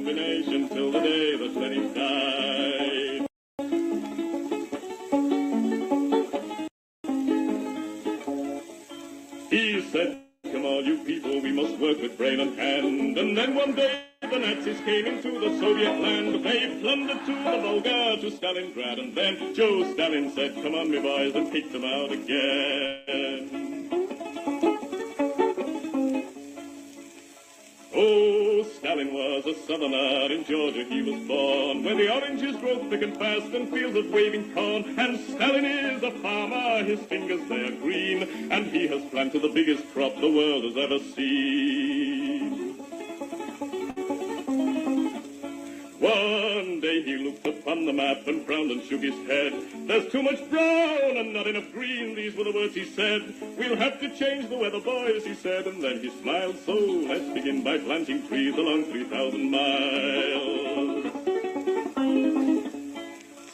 combination till the day that Lenin died. He said, come on, you people, we must work with brain and hand. And then one day the Nazis came into the Soviet land. They plundered to the Volga, to Stalingrad. And then Joe Stalin said, come on, me boys, and kicked them out again. Oh, Stalin was a southerner, in Georgia he was born, where the oranges grow thick and fast and fields of waving corn. And Stalin is a farmer, his fingers they are green, and he has planted the biggest crop the world has ever seen. One day he looked upon the map and frowned and shook his head. There's too much brown and not enough green, these were the words he said. We'll have to change the weather, boys, he said, and then he smiled. So let's begin by planting trees along 3,000 miles.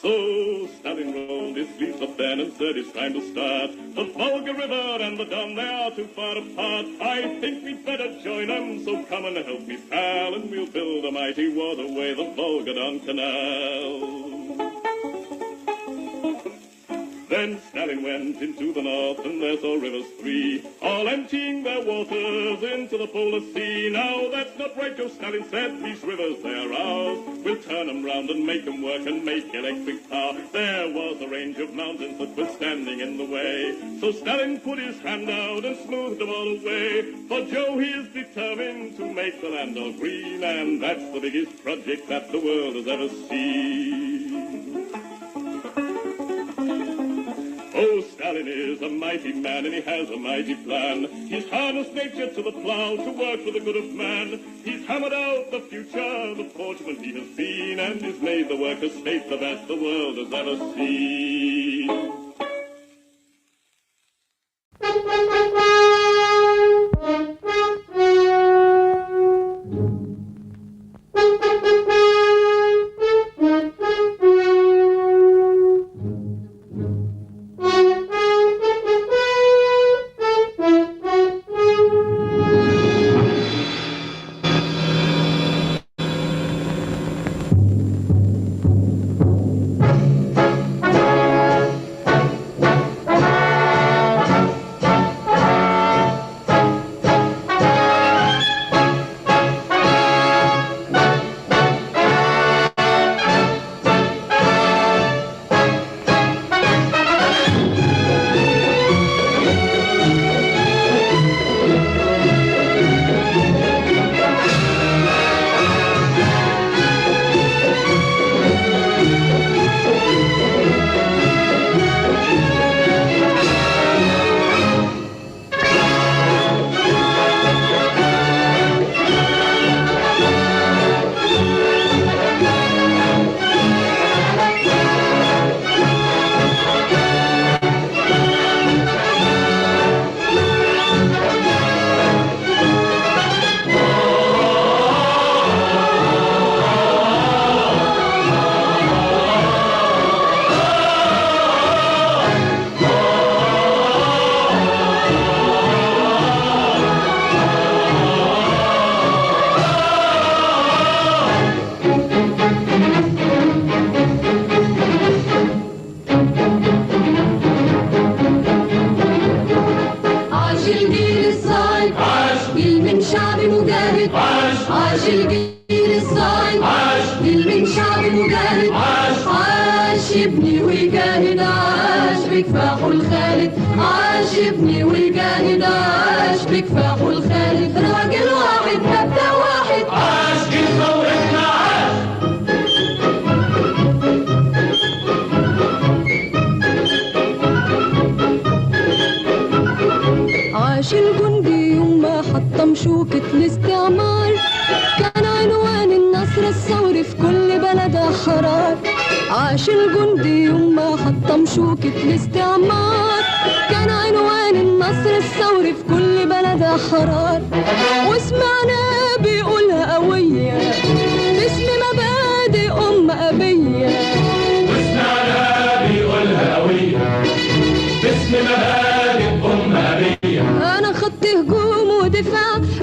So Stalin rolled his sleeves up then and said it's time to start. The Volga River and the Don, they are too far apart. I think we'd better join them, so come and help me, pal, and we'll build a mighty waterway, the Volga-Don Canal. Then Stalin went into the north, and there saw rivers three, all emptying their waters into the polar sea. Now that's not right, Joe Stalin said, these rivers, they are ours. We'll turn them round and make them work and make electric power. There was a range of mountains that were standing in the way, so Stalin put his hand out and smoothed them all away. For Joe, he is determined to make the land all green, and that's the biggest project that the world has ever seen. Oh, Stalin is a mighty man, and he has a mighty plan. He's harnessed nature to the plow to work for the good of man. He's hammered out the future, the fortunate he has been, and he's made the worker state the best the world has ever seen.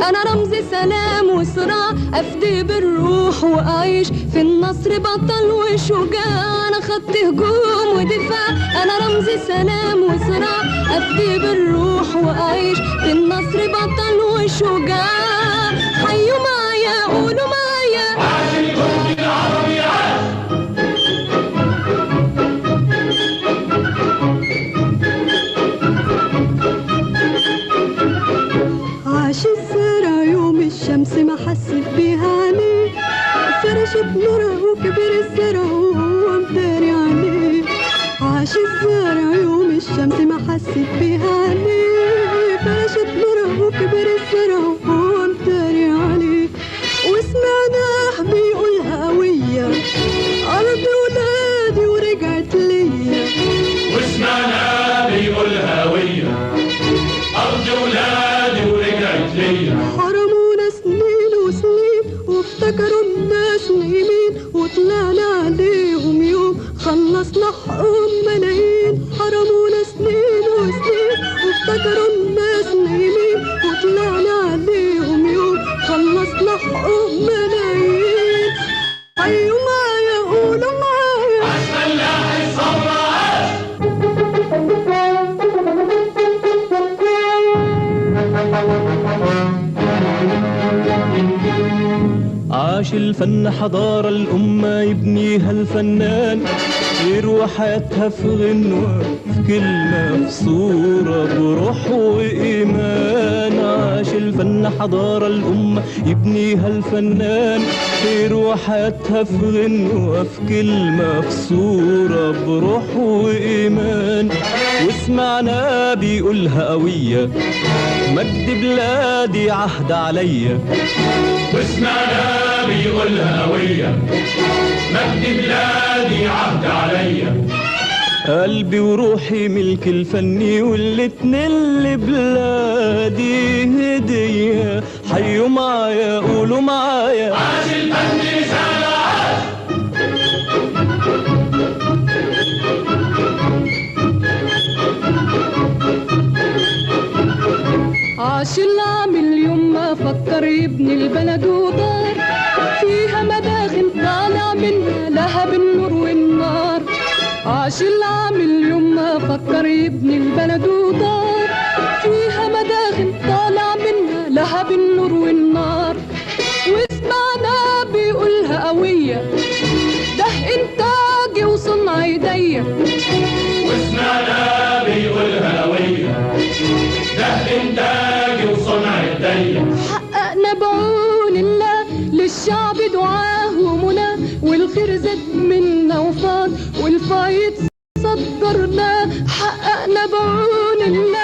أنا رمز سلام وصراع، أفدي بالروح وأعيش في النصر بطل وشجاع. أنا خط هجوم ودفاع، أنا رمز سلام وصراع، أفدي بالروح وأعيش في النصر بطل وشجاع. حيوا معايا قولوا معايا عاش الجند العربي عاش. عاش الزرع يوم الشمس ما حست بيها عليه، فرشت نورها وكبر الزرع وهو مداري عليه. عاش الزرع يوم الشمس ما حست بيها عليه، فرشت نورها وكبر الزرع وهو مداري عليه. وسمعناه بيقولها قوية أرض ولادي ورجعت ليا. وسمعناه بيقولها هوية أرض ولادي ورجعت ليا. حرمونا سنين وسنين وافتكروا الناس نايمين، وطلعنا عليهم يوم خلصنا حقهم ملايين. حرمونا سنين وسنين وافتكروا الناس نايمين، وطلعنا عليهم يوم خلصنا حقهم ملايين. حيوا معايا قولوا معايا عاش فلاح الثورة عاش. عاش الفن حضارة الأمة يبنيها الفنان، يروى حياتها في غنوة في كلمة في صورة بروح وإيمان. عاش الفن حضارة الأمة يبنيها الفنان، يروى حياتها في غنوة في كلمة في صورة بروح وإيمان. وسمعنا بيقولها قوية مجد بلادي عهد عليا. وسمعنا بيقولها هوية مجد بلادي عهد عليا. قلبي وروحي ملك الفني والاتنين لبلادي هدية. حيوا معايا قولوا معايا عاش الفن رسالة عاش. عاش العامل يوم ما فكر يبني البلد ودار فيها مداخن طالع منها لهب النور والنار. عاش العامل يوم ما فكر يبني البلد ودار فيها مداخن طالع منها لهب النور والنار. وسمعنا بيقولها قوية ده إنتاجي وصنع إيديا. وسمعنا بيقولها هوية ده إنتاجي وصنع إيديا. حققنا بعون الله للشعب دعاه ومنى، والخير زاد منا وفاض والفايض صدرناه. حققنا بعون الله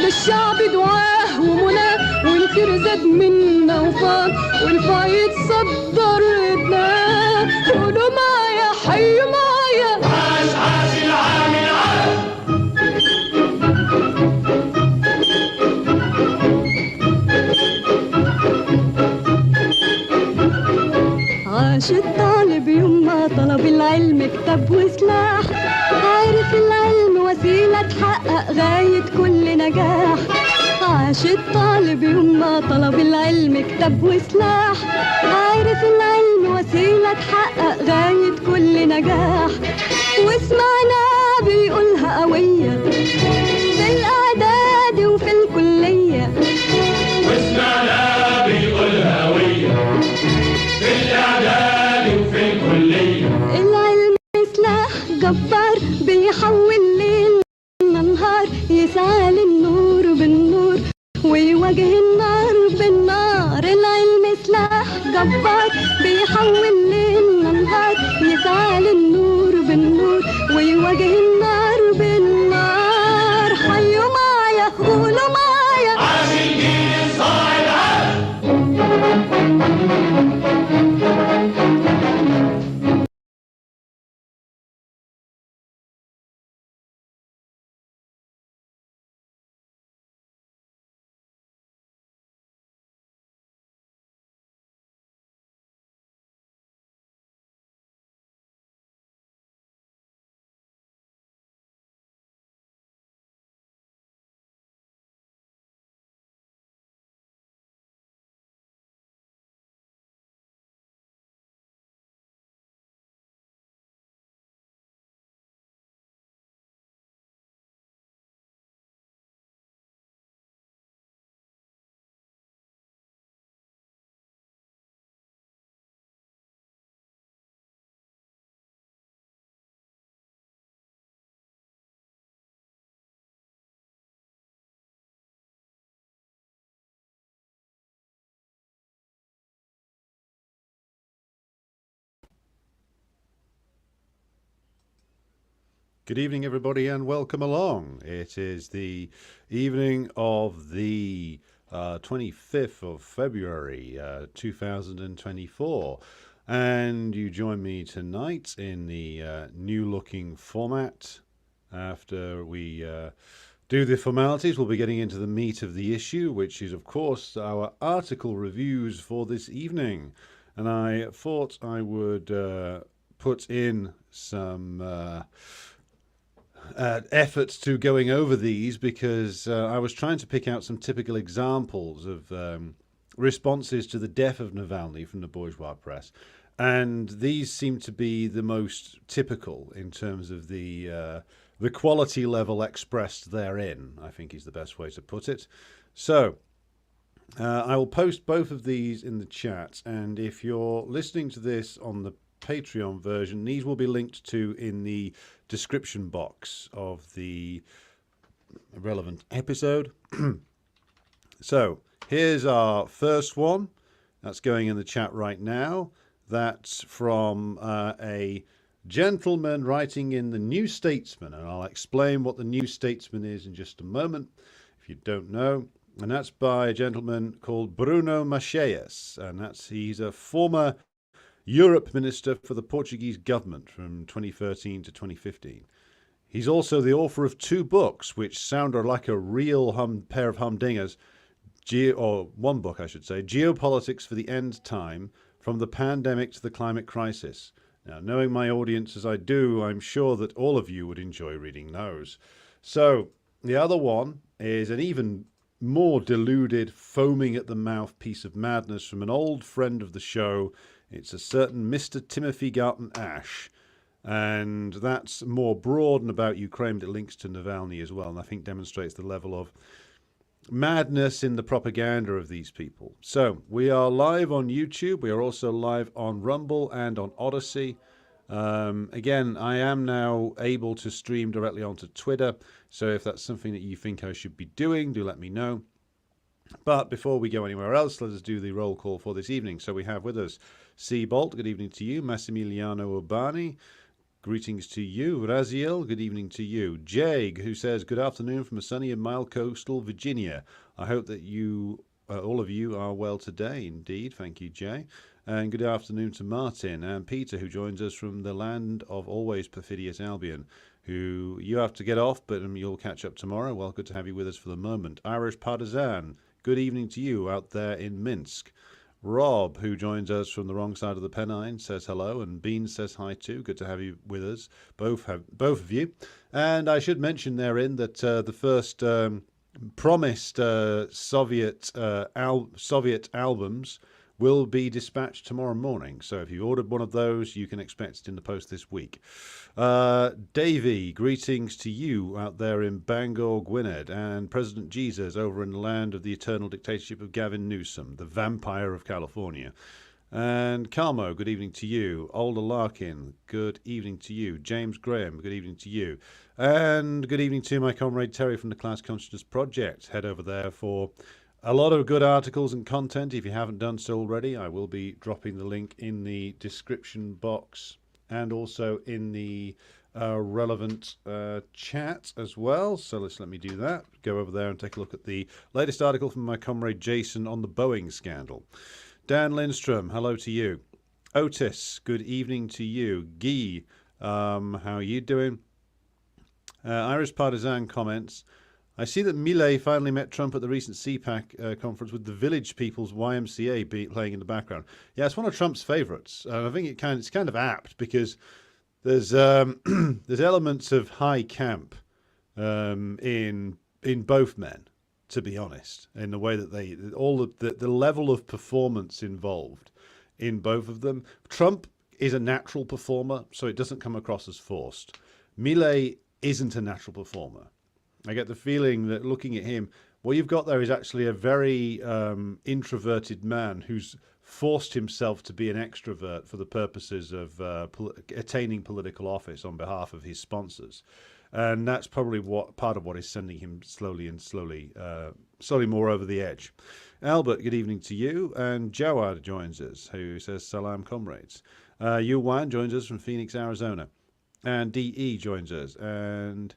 للشعب دعاه ومنى، والخير زاد منا وفاض والفايض صدرناه. قولوا معايا حيوا معايا عاش عاش العامل عاش. عاش الطالب يوم ما طلب العلم كتاب وسلاح، عارف العلم وسيلة تحقق غاية كل نجاح. عاش الطالب يوم ما طلب العلم كتاب وسلاح، عارف العلم وسيلة تحقق غاية كل نجاح. وسمعنا بيقولها قوية في الإعداد وفي الكلية. وسمعنا بيقولها هوية في الإعداد وفي الكلية. العلم سلاح جبار بيحول ليل نهار، يسعى للنور بالنور ويواجه النار بالنار. العلم سلاح جبار بيحول ليل نهار، يسعى للنور بالنور ويواجه النار بالنار. حيوا معايا قولوا معايا عاش الجيل الصاعد عاش. Good evening, everybody, and welcome along. It is the evening of the 25th of February, 2024, and you join me tonight in the new-looking format. After we do the formalities, we'll be getting into the meat of the issue, which is, of course, our article reviews for this evening. And I thought I would put in some efforts to going over these because I was trying to pick out some typical examples of responses to the death of Navalny from the Bourgeois press. And these seem to be the most typical in terms of the quality level expressed therein, I think is the best way to put it. So I will post both of these in the chat. And if you're listening to this on the Patreon version, these will be linked to in the description box of the relevant episode. So here's our first one that's going in the chat right now. That's from a gentleman writing in the New Statesman, and I'll explain what the New Statesman is in just a moment if you don't know. And that's by a gentleman called Bruno Macaes, and he's a former Europe Minister for the Portuguese government from 2013 to 2015. He's also the author of 2 books, which sound like a real pair of humdingers, or one book, I should say, Geopolitics for the End Time, From the Pandemic to the Climate Crisis. Now, knowing my audience as I do, I'm sure that all of you would enjoy reading those. So, the other one is an even more deluded, foaming at the mouth piece of madness from an old friend of the show. It's a certain Mr. Timothy Garton Ash, and that's more broad and about Ukraine, but it links to Navalny as well, and I think demonstrates the level of madness in the propaganda of these people. So we are live on YouTube. We are also live on Rumble and on Odyssey. Again, I am now able to stream directly onto Twitter, so if that's something that you think I should be doing, do let me know. But before we go anywhere else, let us do the roll call for this evening. So we have with us C. Bolt, good evening to you. Massimiliano Urbani, greetings to you. Raziel, good evening to you. Jag, who says, good afternoon from a sunny and mild coastal Virginia. I hope that you, all of you, are well today. Indeed, thank you, Jay. And good afternoon to Martin and Peter, who joins us from the land of always perfidious Albion, who you have to get off, but you'll catch up tomorrow. Well, good to have you with us for the moment. Irish Partisan, good evening to you out there in Minsk. Rob, who joins us from the wrong side of the Pennine, says hello, and Bean says hi too. Good to have you with us, both of you. And I should mention therein that the first promised Soviet albums will be dispatched tomorrow morning. So if you ordered one of those, you can expect it in the post this week. Davey, greetings to you out there in Bangor, Gwynedd, and President Jesus over in the land of the eternal dictatorship of Gavin Newsom, the vampire of California. And Carmo, good evening to you. Alder Larkin, good evening to you. James Graham, good evening to you. And good evening to my comrade Terry from the Class Consciousness Project. Head over there for a lot of good articles and content. If you haven't done so already, I will be dropping the link in the description box and also in the relevant chat as well. So let me do that. Go over there and take a look at the latest article from my comrade Jason on the Boeing scandal. Dan Lindstrom, hello to you. Otis, good evening to you. Guy, how are you doing? Irish Partisan comments, I see that Millet finally met Trump at the recent CPAC conference with the Village People's YMCA playing in the background. Yeah, it's one of Trump's favourites. I think it's kind of apt because there's there's elements of high camp in both men, to be honest, in the way that the level of performance involved in both of them. Trump is a natural performer, so it doesn't come across as forced. Millet isn't a natural performer. I get the feeling that looking at him, what you've got there is actually a very introverted man who's forced himself to be an extrovert for the purposes of attaining political office on behalf of his sponsors. And that's probably part of what is sending him slowly more over the edge. Albert, good evening to you. And Jawad joins us, who says, Salam, comrades. Yuan joins us from Phoenix, Arizona. And DE joins us. And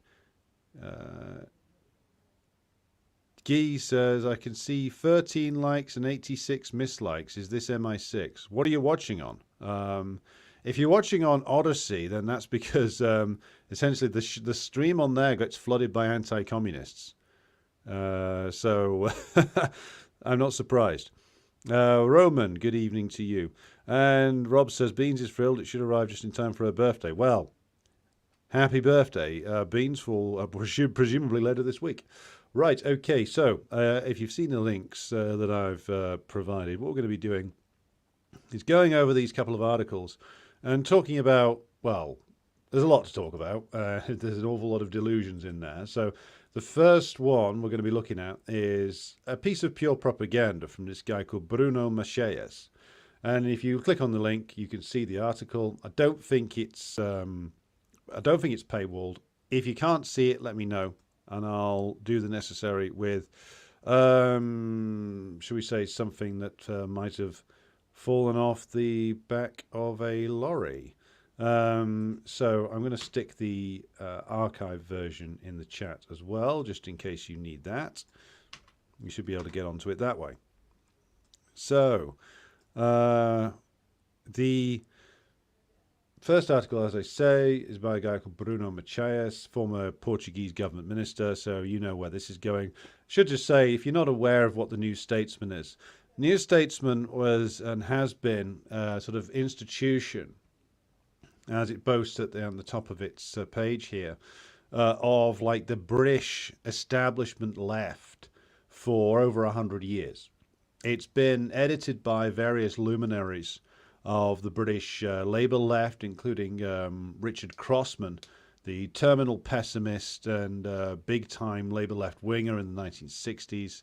Guy says, I can see 13 likes and 86 mislikes. Is this MI6? What are you watching on? If you're watching on Odyssey, then that's because essentially the stream on there gets flooded by anti-communists. So I'm not surprised. Roman, good evening to you. And Rob says, Beans is thrilled. It should arrive just in time for her birthday. Well, happy birthday. Beans will presumably later this week. Right, okay, so if you've seen the links that I've provided, what we're going to be doing is going over these couple of articles and talking about, well, there's a lot to talk about. There's an awful lot of delusions in there. So the first one we're going to be looking at is a piece of pure propaganda from this guy called Bruno Macaes. And if you click on the link, you can see the article. I don't think it's paywalled. If you can't see it, let me know, and I'll do the necessary with, shall we say, something that might have fallen off the back of a lorry. So I'm going to stick the archive version in the chat as well, just in case you need that. You should be able to get onto it that way. So the first article, as I say, is by a guy called Bruno Macaes, former Portuguese government minister, so you know where this is going. Should just say, if you're not aware of what the New Statesman is, New Statesman was and has been a sort of institution, as it boasts on the top of its page here, of like the British establishment left for over 100 years. It's been edited by various luminaries of the British Labour left, including Richard Crossman, the terminal pessimist and big-time Labour left-winger in the 1960s.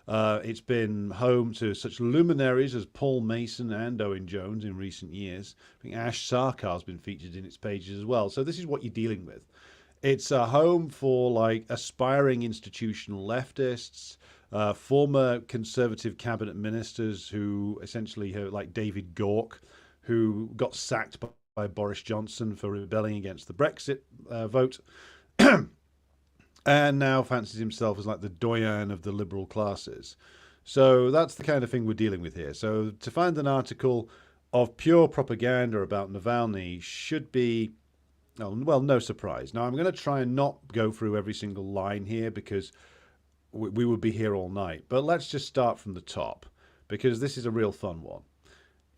It's been home to such luminaries as Paul Mason and Owen Jones in recent years. I think Ash Sarkar has been featured in its pages as well. So this is what you're dealing with. It's a home for like aspiring institutional leftists, former Conservative cabinet ministers who essentially, like David Gauke, who got sacked by Boris Johnson for rebelling against the Brexit vote, and now fancies himself as like the doyen of the liberal classes. So that's the kind of thing we're dealing with here. So to find an article of pure propaganda about Navalny should be, well, no surprise. Now, I'm going to try and not go through every single line here because we would be here all night. But let's just start from the top, because this is a real fun one.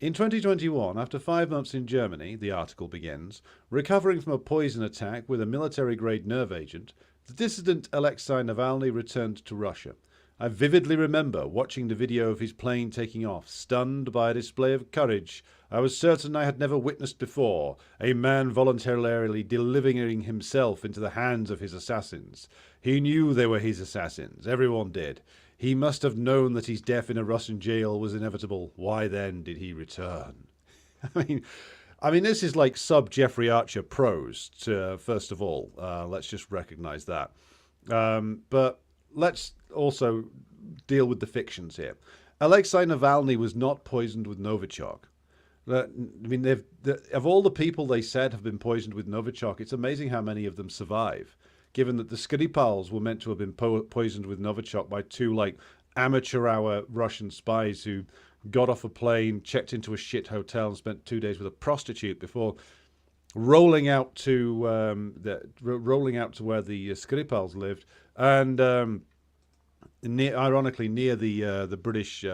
In 2021, after 5 months in Germany, the article begins, recovering from a poison attack with a military-grade nerve agent, the dissident Alexey Navalny returned to Russia. I vividly remember watching the video of his plane taking off, stunned by a display of courage I was certain I had never witnessed before, a man voluntarily delivering himself into the hands of his assassins. He knew they were his assassins. Everyone did. He must have known that his death in a Russian jail was inevitable. Why then did he return? I mean, this is like sub-Jeffrey Archer prose, first of all. Let's just recognize that. But let's also deal with the fictions here. Alexey Navalny was not poisoned with Novichok. I mean, of all the people they said have been poisoned with Novichok, it's amazing how many of them survive, given that the Skripals were meant to have been poisoned with Novichok by two, like, amateur-hour Russian spies who got off a plane, checked into a shit hotel, and spent 2 days with a prostitute before rolling out to where the Skripals lived, and ironically near the British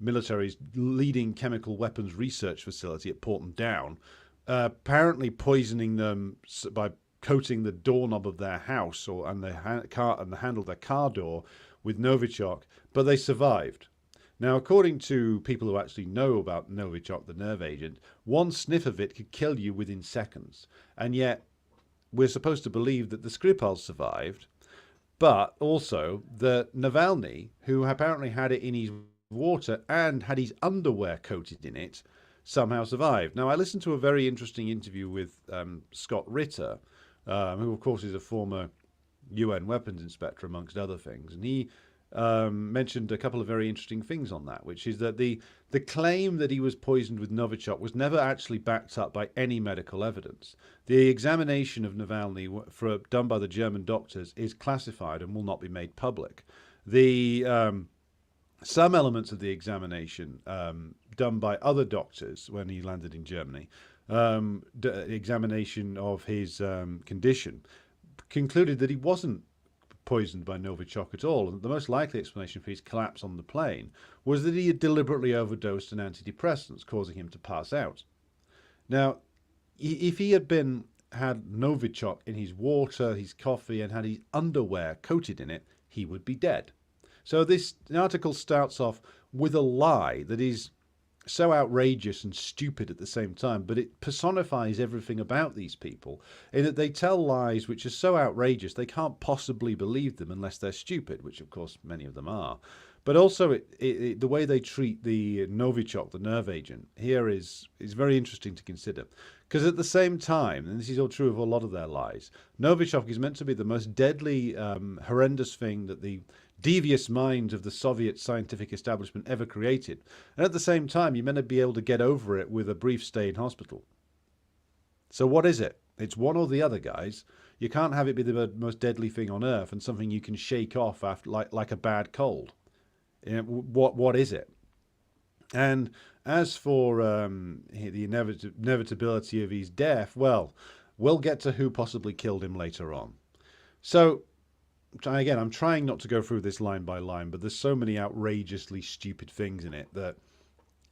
military's leading chemical weapons research facility at Porton Down, apparently poisoning them by coating the doorknob of their house and the handle of their car door with Novichok, but they survived. Now, according to people who actually know about Novichok, the nerve agent, one sniff of it could kill you within seconds. And yet, we're supposed to believe that the Skripals survived, but also that Navalny, who apparently had it in his water and had his underwear coated in it, somehow survived. Now, I listened to a very interesting interview with Scott Ritter, who, of course, is a former UN weapons inspector, amongst other things, and he mentioned a couple of very interesting things on that, which is that the claim that he was poisoned with Novichok was never actually backed up by any medical evidence. The examination of Navalny done by the German doctors is classified and will not be made public. Some elements of the examination done by other doctors when he landed in Germany, examination of his condition, concluded that he wasn't poisoned by Novichok at all, and the most likely explanation for his collapse on the plane was that he had deliberately overdosed on antidepressants, causing him to pass out. Now, if he had had Novichok in his water, his coffee, and had his underwear coated in it, he would be dead. So this article starts off with a lie that is so outrageous and stupid at the same time, but it personifies everything about these people in that they tell lies which are so outrageous they can't possibly believe them unless they're stupid, which of course many of them are. But also the way they treat the Novichok, the nerve agent, here is very interesting to consider. Because at the same time, and this is all true of a lot of their lies, Novichok is meant to be the most deadly, horrendous thing that the devious mind of the Soviet scientific establishment ever created. And at the same time, you're meant to be able to get over it with a brief stay in hospital. So what is it? It's one or the other, guys. You can't have it be the most deadly thing on earth and something you can shake off after, like a bad cold. You know, what is it? And as for the inevitability of his death, well, we'll get to who possibly killed him later on. So, again, I'm trying not to go through this line by line, but there's so many outrageously stupid things in it that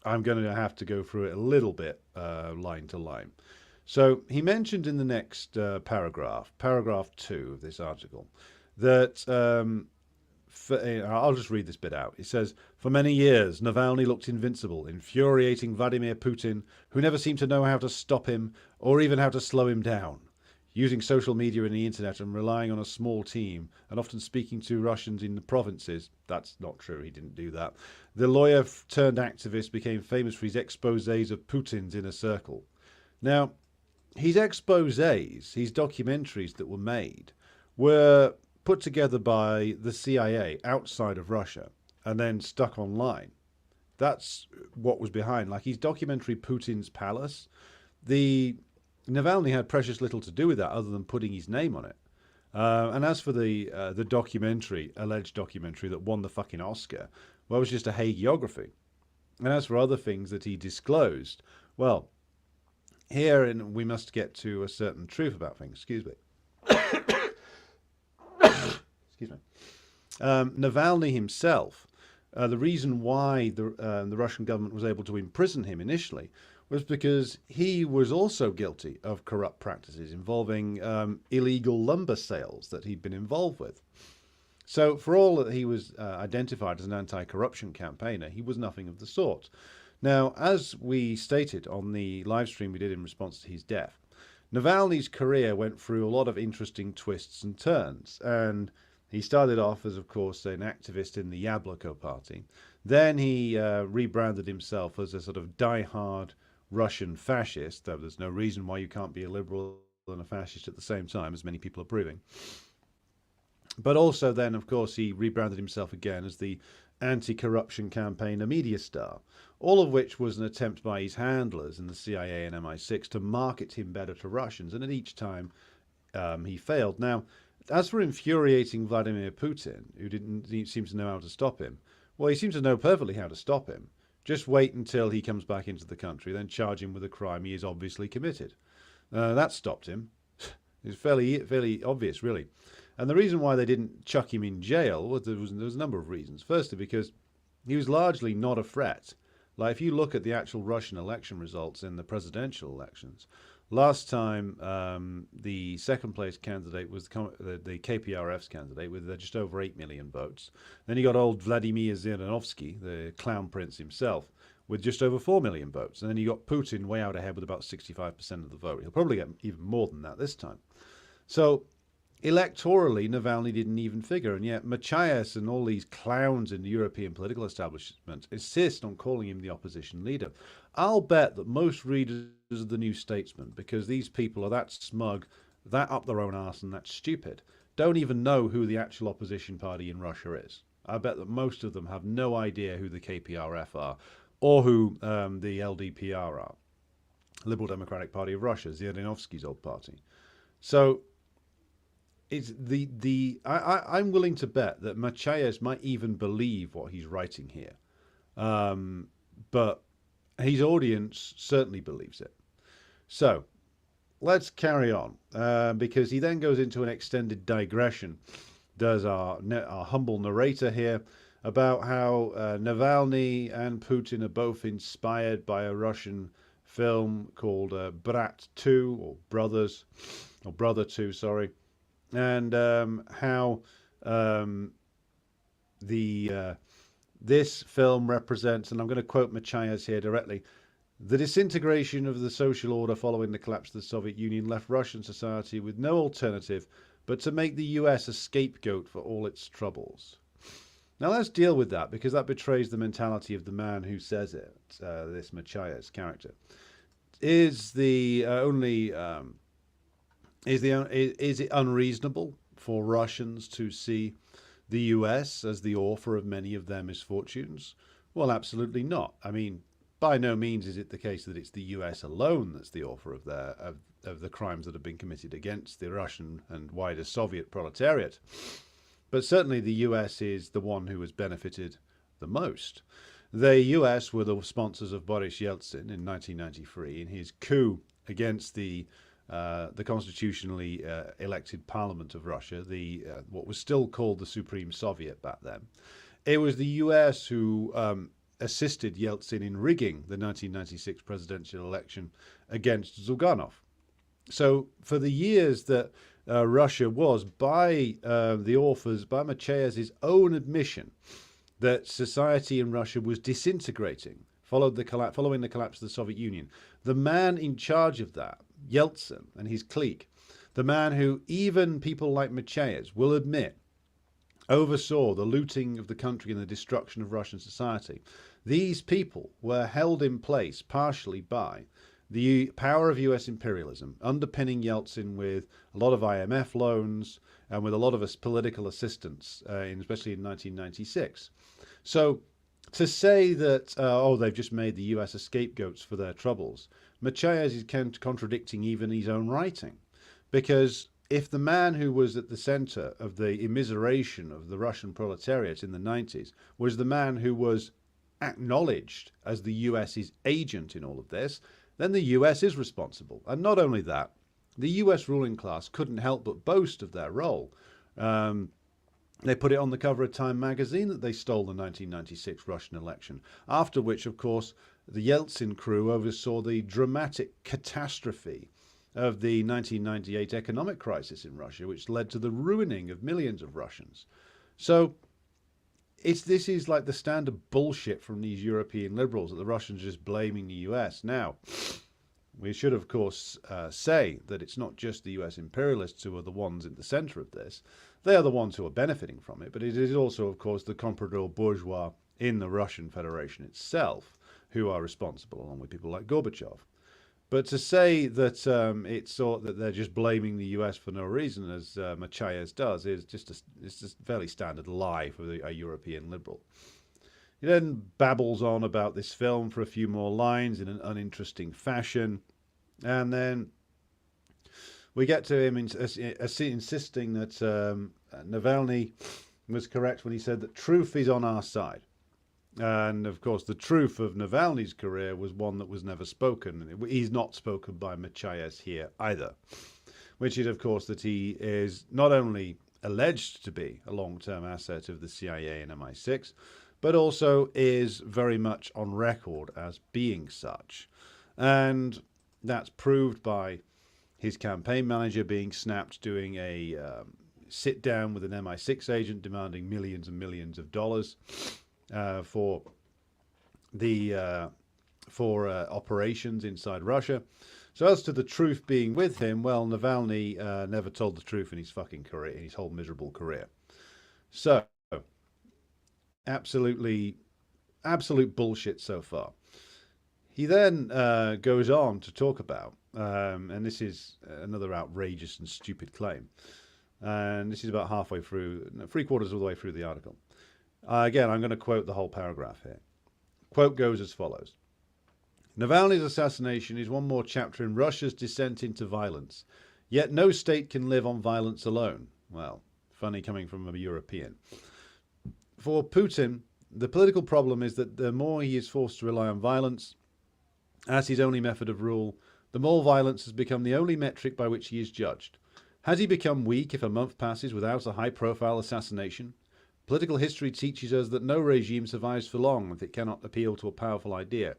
I'm going to have to go through it a little bit line to line. So he mentioned in the next paragraph 2 of this article, that I'll just read this bit out. It says, for many years, Navalny looked invincible, infuriating Vladimir Putin, who never seemed to know how to stop him or even how to slow him down. Using social media and the internet and relying on a small team and often speaking to Russians in the provinces. That's not true. He didn't do that. The lawyer turned activist became famous for his exposés of Putin's inner circle. Now, his exposés, his documentaries that were made, were put together by the CIA outside of Russia and then stuck online. That's what was behind. Like his documentary Putin's Palace, Navalny had precious little to do with that other than putting his name on it. And as for the alleged documentary that won the fucking Oscar, well, it was just a hagiography. And as for other things that he disclosed, well, here we must get to a certain truth about things. Excuse me. Excuse me. Navalny himself, the reason why the Russian government was able to imprison him initially was because he was also guilty of corrupt practices involving illegal lumber sales that he'd been involved with. So for all that he was identified as an anti-corruption campaigner, he was nothing of the sort. Now, as we stated on the live stream we did in response to his death, Navalny's career went through a lot of interesting twists and turns, and he started off as, of course, an activist in the Yabloko party. Then he rebranded himself as a sort of die-hard Russian fascist, though there's no reason why you can't be a liberal and a fascist at the same time, as many people are proving. But also then, of course, he rebranded himself again as the anti-corruption campaigner media star, all of which was an attempt by his handlers in the CIA and MI6 to market him better to Russians, and at each time he failed. Now, as for infuriating Vladimir Putin, who didn't seem to know how to stop him, well, he seems to know perfectly how to stop him. Just wait until he comes back into the country, then charge him with a crime he has obviously committed. That stopped him. It's fairly obvious, really. And the reason why they didn't chuck him in jail was there was a number of reasons. Firstly, because he was largely not a threat. Like, if you look at the actual Russian election results in the presidential elections, last time the second place candidate was the KPRF's candidate with just over 8 million votes. Then you got old Vladimir Zhirinovsky, the clown prince himself, with just over 4 million votes. And then you got Putin way out ahead with about 65% of the vote. He'll probably get even more than that this time. So electorally, Navalny didn't even figure, and yet Macaes and all these clowns in the European political establishment insist on calling him the opposition leader. I'll bet that most readers of the New Statesman, because these people are that smug, that up their own arse and that stupid, don't even know who the actual opposition party in Russia is. I bet that most of them have no idea who the KPRF are or who the LDPR are. Liberal Democratic Party of Russia, Zhirinovsky's old party. So it's I'm willing to bet that Macaes might even believe what he's writing here. But his audience certainly believes it. So let's carry on, because he then goes into an extended digression, does our humble narrator here, about how Navalny and Putin are both inspired by a Russian film called Brat 2, or Brothers, or Brother 2, sorry, and how this film represents, and I'm going to quote Macaes here directly, the disintegration of the social order following the collapse of the Soviet Union left Russian society with no alternative but to make the US a scapegoat for all its troubles. Now let's deal with that, because that betrays the mentality of the man who says it, this Macaes character. Is it unreasonable for Russians to see the US as the author of many of their misfortunes? Well, absolutely not. I mean, by no means is it the case that it's the US alone that's the author of the crimes that have been committed against the Russian and wider Soviet proletariat. But certainly the US is the one who has benefited the most. The US were the sponsors of Boris Yeltsin in 1993 in his coup against the constitutionally elected parliament of Russia, what was still called the Supreme Soviet back then. It was the US who assisted Yeltsin in rigging the 1996 presidential election against Zyuganov. So for the years that Russia was, by the authors, by Macaes' own admission, that society in Russia was disintegrating following the collapse of the Soviet Union, the man in charge of that, Yeltsin and his clique, the man who even people like Macaes will admit oversaw the looting of the country and the destruction of Russian society. These people were held in place partially by the power of US imperialism, underpinning Yeltsin with a lot of IMF loans and with a lot of political assistance, especially in 1996. So to say that, they've just made the US a scapegoats for their troubles, Macaes is contradicting even his own writing. Because if the man who was at the center of the immiseration of the Russian proletariat in the 90s was the man who was acknowledged as the US's agent in all of this, then the US is responsible. And not only that, the US ruling class couldn't help but boast of their role. They put it on the cover of Time magazine that they stole the 1996 Russian election, after which, of course, the Yeltsin crew oversaw the dramatic catastrophe of the 1998 economic crisis in Russia, which led to the ruining of millions of Russians. So this is like the standard bullshit from these European liberals, that the Russians are just blaming the US. Now, we should, of course, say that it's not just the US imperialists who are the ones in the center of this. They are the ones who are benefiting from it, but it is also, of course, the comprador bourgeois in the Russian Federation itself who are responsible, along with people like Gorbachev. But to say that that they're just blaming the US for no reason, as Macaes does, is just a fairly standard lie for a European liberal. He then babbles on about this film for a few more lines in an uninteresting fashion, and then we get to him insisting that Navalny was correct when he said that truth is on our side. And, of course, the truth of Navalny's career was one that was never spoken. He's not spoken by Macaes here either, which is, of course, that he is not only alleged to be a long-term asset of the CIA and MI6, but also is very much on record as being such. And that's proved by his campaign manager being snapped doing a sit-down with an MI6 agent demanding millions and millions of dollars for operations inside Russia. So as to the truth being with him, well, Navalny never told the truth in his fucking career, in his whole miserable career. So absolute bullshit so far. He then goes on to talk about, and this is another outrageous and stupid claim, and this is about halfway through, 3/4 of the way through the article. Again, I'm going to quote the whole paragraph here. Quote goes as follows. Navalny's assassination is one more chapter in Russia's descent into violence. Yet no state can live on violence alone. Well, funny coming from a European. For Putin, the political problem is that the more he is forced to rely on violence as his only method of rule, the more violence has become the only metric by which he is judged. Has he become weak if a month passes without a high-profile assassination? Political history teaches us that no regime survives for long if it cannot appeal to a powerful idea.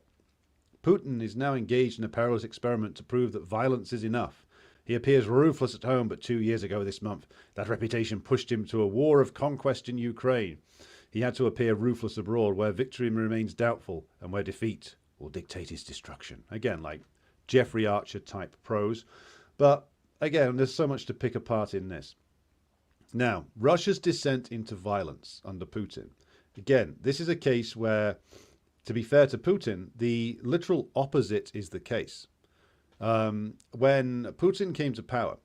Putin is now engaged in a perilous experiment to prove that violence is enough. He appears ruthless at home, but 2 years ago this month, that reputation pushed him to a war of conquest in Ukraine. He had to appear ruthless abroad, where victory remains doubtful and where defeat will dictate his destruction. Again, like Jeffrey Archer type prose. But again, there's so much to pick apart in this. Now, Russia's descent into violence under Putin. Again, this is a case where, to be fair to Putin, the literal opposite is the case. When Putin came to power,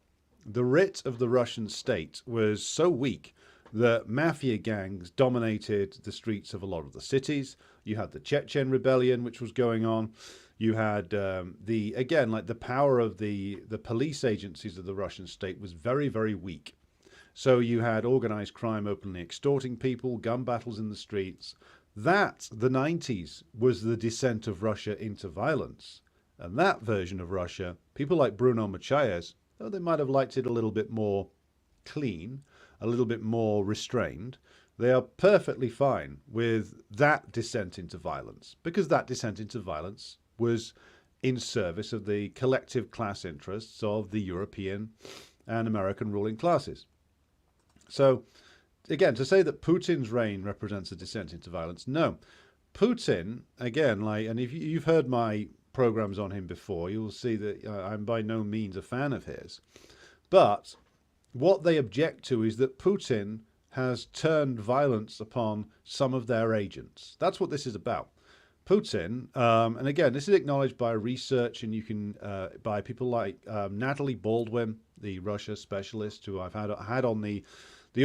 the writ of the Russian state was so weak that mafia gangs dominated the streets of a lot of the cities. You had the Chechen rebellion, which was going on. You had the power of the police agencies of the Russian state was very, very weak. So you had organized crime openly extorting people, gun battles in the streets. That, the 90s, was the descent of Russia into violence. And that version of Russia, people like Bruno Macaes, though they might have liked it a little bit more clean, a little bit more restrained, they are perfectly fine with that descent into violence, because that descent into violence was in service of the collective class interests of the European and American ruling classes. So, again, to say that Putin's reign represents a descent into violence, no. Putin, again, and if you've heard my programs on him before, you'll see that I'm by no means a fan of his. But what they object to is that Putin has turned violence upon some of their agents. That's what this is about. Putin, and again, this is acknowledged by research, and you can by people like Natalie Baldwin, the Russia specialist, who I've had on the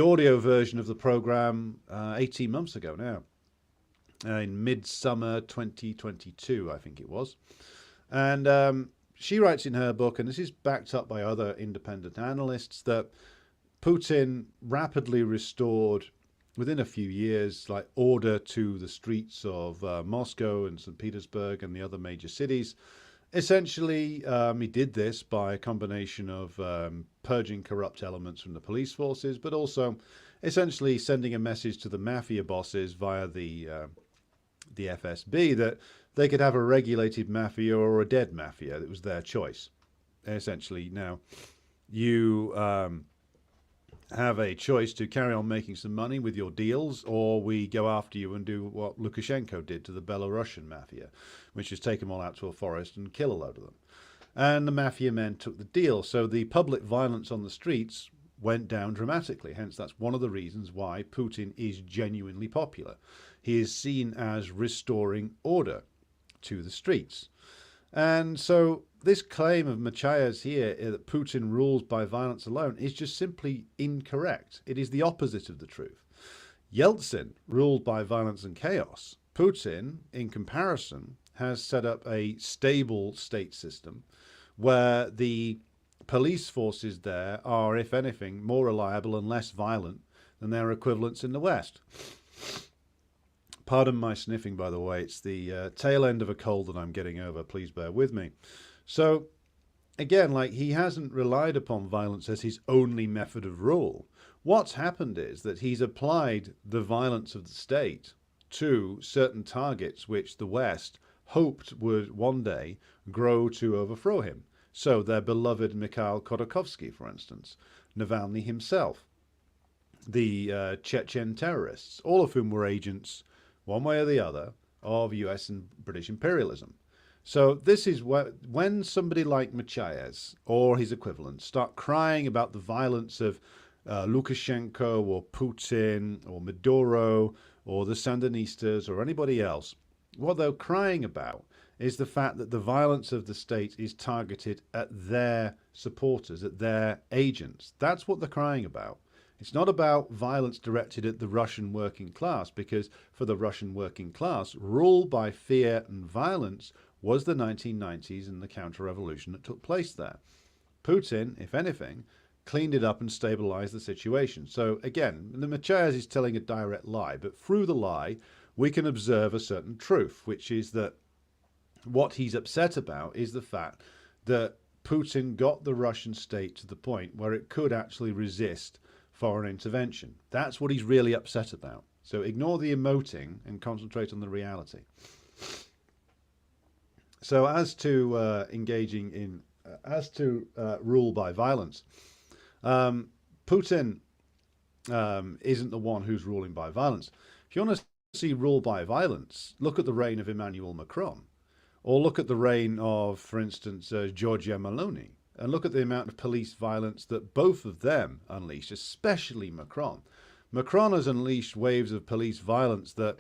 audio version of the program 18 months ago now, in midsummer 2022, I think it was. And she writes in her book, and this is backed up by other independent analysts, that Putin rapidly restored, within a few years, like order to the streets of Moscow and St. Petersburg and the other major cities. Essentially, he did this by a combination of purging corrupt elements from the police forces, but also essentially sending a message to the mafia bosses via the FSB that they could have a regulated mafia or a dead mafia. It was their choice. Essentially, now you have a choice to carry on making some money with your deals, or we go after you and do what Lukashenko did to the Belarusian mafia, which is take them all out to a forest and kill a load of them. And the mafia men took the deal. So the public violence on the streets went down dramatically. Hence, that's one of the reasons why Putin is genuinely popular. He is seen as restoring order to the streets. And so this claim of Macaes here that Putin rules by violence alone is just simply incorrect. It is the opposite of the truth. Yeltsin ruled by violence and chaos. Putin, in comparison, has set up a stable state system where the police forces there are, if anything, more reliable and less violent than their equivalents in the West. Pardon my sniffing, by the way. It's the tail end of a cold that I'm getting over. Please bear with me. So, again, he hasn't relied upon violence as his only method of rule. What's happened is that he's applied the violence of the state to certain targets which the West hoped would one day grow to overthrow him. So their beloved Mikhail Khodorkovsky, for instance, Navalny himself, the Chechen terrorists, all of whom were agents, one way or the other, of US and British imperialism. So this is when somebody like Macaes or his equivalents start crying about the violence of Lukashenko or Putin or Maduro or the Sandinistas or anybody else, what they're crying about is the fact that the violence of the state is targeted at their supporters, at their agents. That's what they're crying about. It's not about violence directed at the Russian working class, because for the Russian working class, rule by fear and violence was the 1990s and the counter-revolution that took place there. Putin, if anything, cleaned it up and stabilized the situation. So again, the Macaes is telling a direct lie, but through the lie, we can observe a certain truth, which is that what he's upset about is the fact that Putin got the Russian state to the point where it could actually resist foreign intervention. That's what he's really upset about. So ignore the emoting and concentrate on the reality. So as to engaging in, rule by violence, Putin isn't the one who's ruling by violence. If you want to see rule by violence, look at the reign of Emmanuel Macron, or look at the reign of, for instance, Giorgia Meloni, and look at the amount of police violence that both of them unleashed, especially Macron. Macron has unleashed waves of police violence that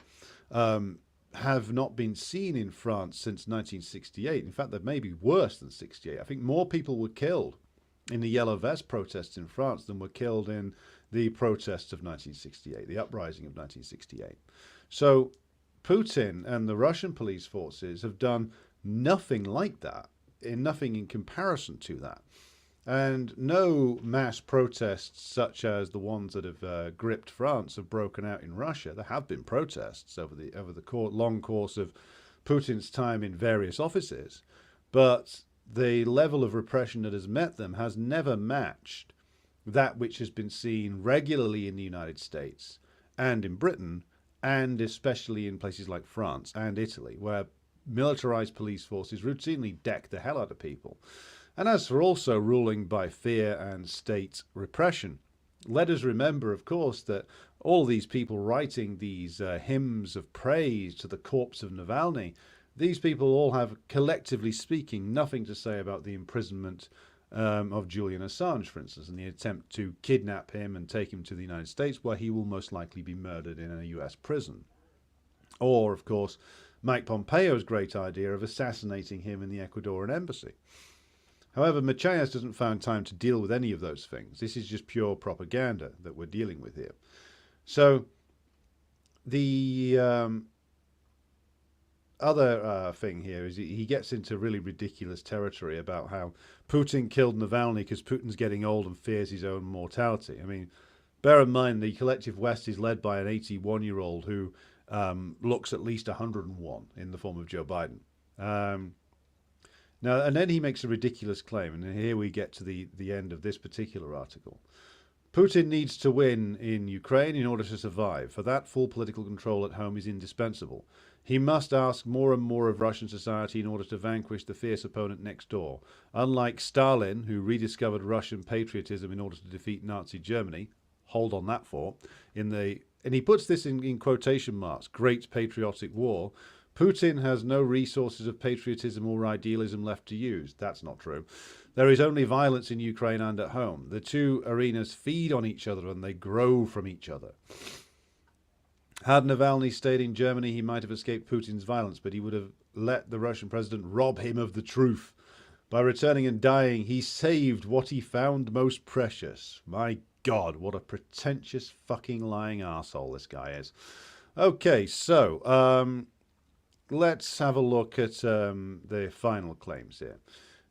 have not been seen in France since 1968. In fact, they may be worse than 68. I think more people were killed in the Yellow Vest protests in France than were killed in the protests of 1968, the uprising of 1968. So Putin and the Russian police forces have done nothing like that, nothing in comparison to that. And no mass protests such as the ones that have gripped France have broken out in Russia. There have been protests over the long course of Putin's time in various offices, but the level of repression that has met them has never matched that which has been seen regularly in the United States and in Britain, and especially in places like France and Italy, where militarized police forces routinely deck the hell out of people. And as for also ruling by fear and state repression, let us remember, of course, that all these people writing these hymns of praise to the corpse of Navalny, these people all have, collectively speaking, nothing to say about the imprisonment of Julian Assange, for instance, and the attempt to kidnap him and take him to the United States, where he will most likely be murdered in a US prison. Or, of course, Mike Pompeo's great idea of assassinating him in the Ecuadorian embassy. However, Macaes doesn't find time to deal with any of those things. This is just pure propaganda that we're dealing with here. So the other thing here is he gets into really ridiculous territory about how Putin killed Navalny because Putin's getting old and fears his own mortality. I mean, bear in mind the collective West is led by an 81-year-old who looks at least 101 in the form of Joe Biden. Now, and then he makes a ridiculous claim, and here we get to the end of this particular article. Putin needs to win in Ukraine in order to survive. For that, full political control at home is indispensable. He must ask more and more of Russian society in order to vanquish the fierce opponent next door. Unlike Stalin, who rediscovered Russian patriotism in order to defeat Nazi Germany, hold on that for, and he puts this in quotation marks, Great Patriotic War, Putin has no resources of patriotism or idealism left to use. That's not true. There is only violence in Ukraine and at home. The two arenas feed on each other and they grow from each other. Had Navalny stayed in Germany, he might have escaped Putin's violence, but he would have let the Russian president rob him of the truth. By returning and dying, he saved what he found most precious. My God, what a pretentious fucking lying arsehole this guy is. Okay, so let's have a look at the final claims here.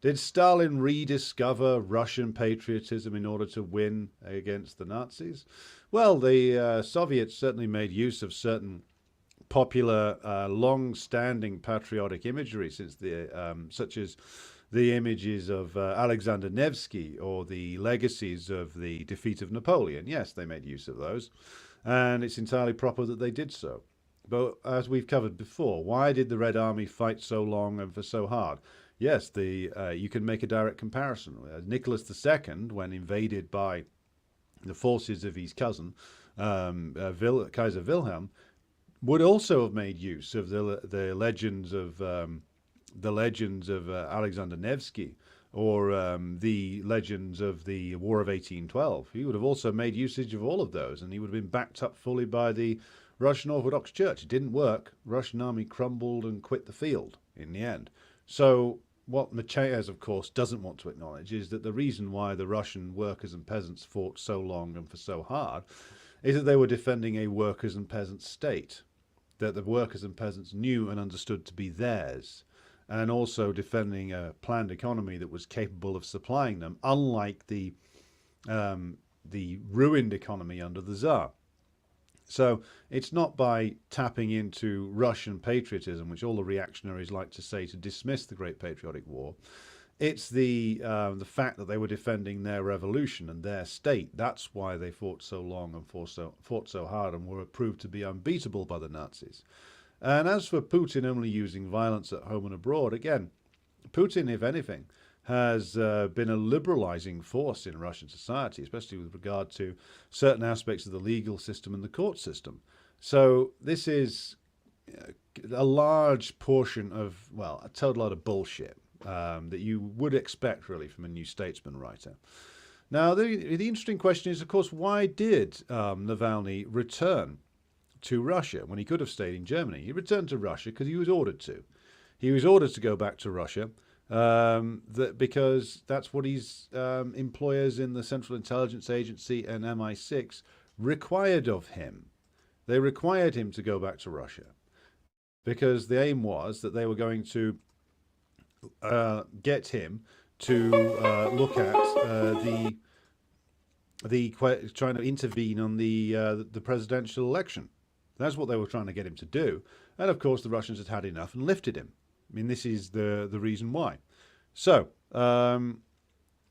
Did Stalin rediscover Russian patriotism in order to win against the Nazis? Well, the Soviets certainly made use of certain popular, long-standing patriotic imagery, such as the images of Alexander Nevsky or the legacies of the defeat of Napoleon. Yes, they made use of those, and it's entirely proper that they did so. But as we've covered before, why did the Red Army fight so long and for so hard? Yes, you can make a direct comparison. Nicholas II, when invaded by the forces of his cousin, Kaiser Wilhelm, would also have made use of the legends of Alexander Nevsky or the legends of the War of 1812. He would have also made usage of all of those, and he would have been backed up fully by the Russian Orthodox Church. It didn't work. Russian army crumbled and quit the field in the end. So what Macaes, of course, doesn't want to acknowledge is that the reason why the Russian workers and peasants fought so long and for so hard is that they were defending a workers and peasants state that the workers and peasants knew and understood to be theirs, and also defending a planned economy that was capable of supplying them, unlike the ruined economy under the Tsar. So it's not by tapping into Russian patriotism, which all the reactionaries like to say to dismiss the Great Patriotic War. It's the fact that they were defending their revolution and their state. That's why they fought so long and fought so hard and were proved to be unbeatable by the Nazis. And as for Putin only using violence at home and abroad, again, Putin, if anything, has been a liberalizing force in Russian society, especially with regard to certain aspects of the legal system and the court system. So this is a large portion of, well, a total lot of bullshit that you would expect, really, from a New Statesman writer. Now, the interesting question is, of course, why did Navalny return to Russia when he could have stayed in Germany? He returned to Russia because he was ordered to. He was ordered to go back to Russia because that's what his employers in the Central Intelligence Agency and MI6 required of him. They required him to go back to Russia because the aim was that they were going to get him to look at trying to intervene on the presidential election. That's what they were trying to get him to do. And of course, the Russians had had enough and lifted him. I mean, this is the reason why. So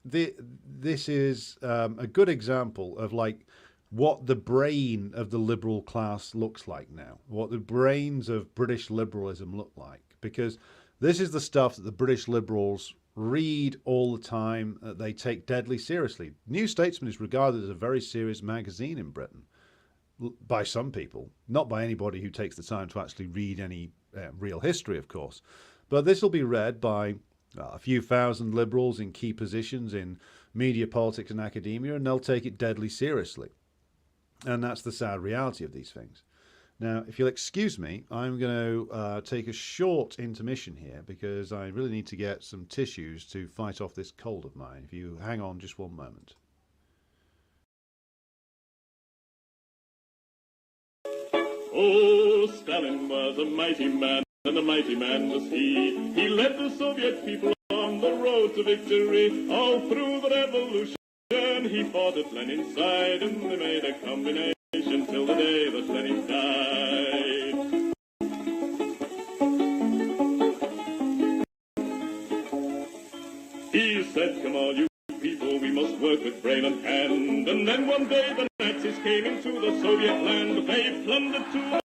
this is a good example of like what the brain of the liberal class looks like now, what the brains of British liberalism look like, because this is the stuff that the British liberals read all the time. They take deadly seriously. New Statesman is regarded as a very serious magazine in Britain by some people, not by anybody who takes the time to actually read any real history, of course. But this will be read by a few thousand liberals in key positions in media, politics and academia, and they'll take it deadly seriously. And that's the sad reality of these things. Now, if you'll excuse me, I'm going to take a short intermission here because I really need to get some tissues to fight off this cold of mine. If you hang on just one moment. Oh, Stalin was a mighty man, and a mighty man was he. He led the Soviet people on the road to victory. All through the revolution, he fought at Lenin's side, and they made a combination till the day that Lenin died. He said, come on, you people, we must work with brain and hand. And then one day the Nazis came into the Soviet land. They plundered to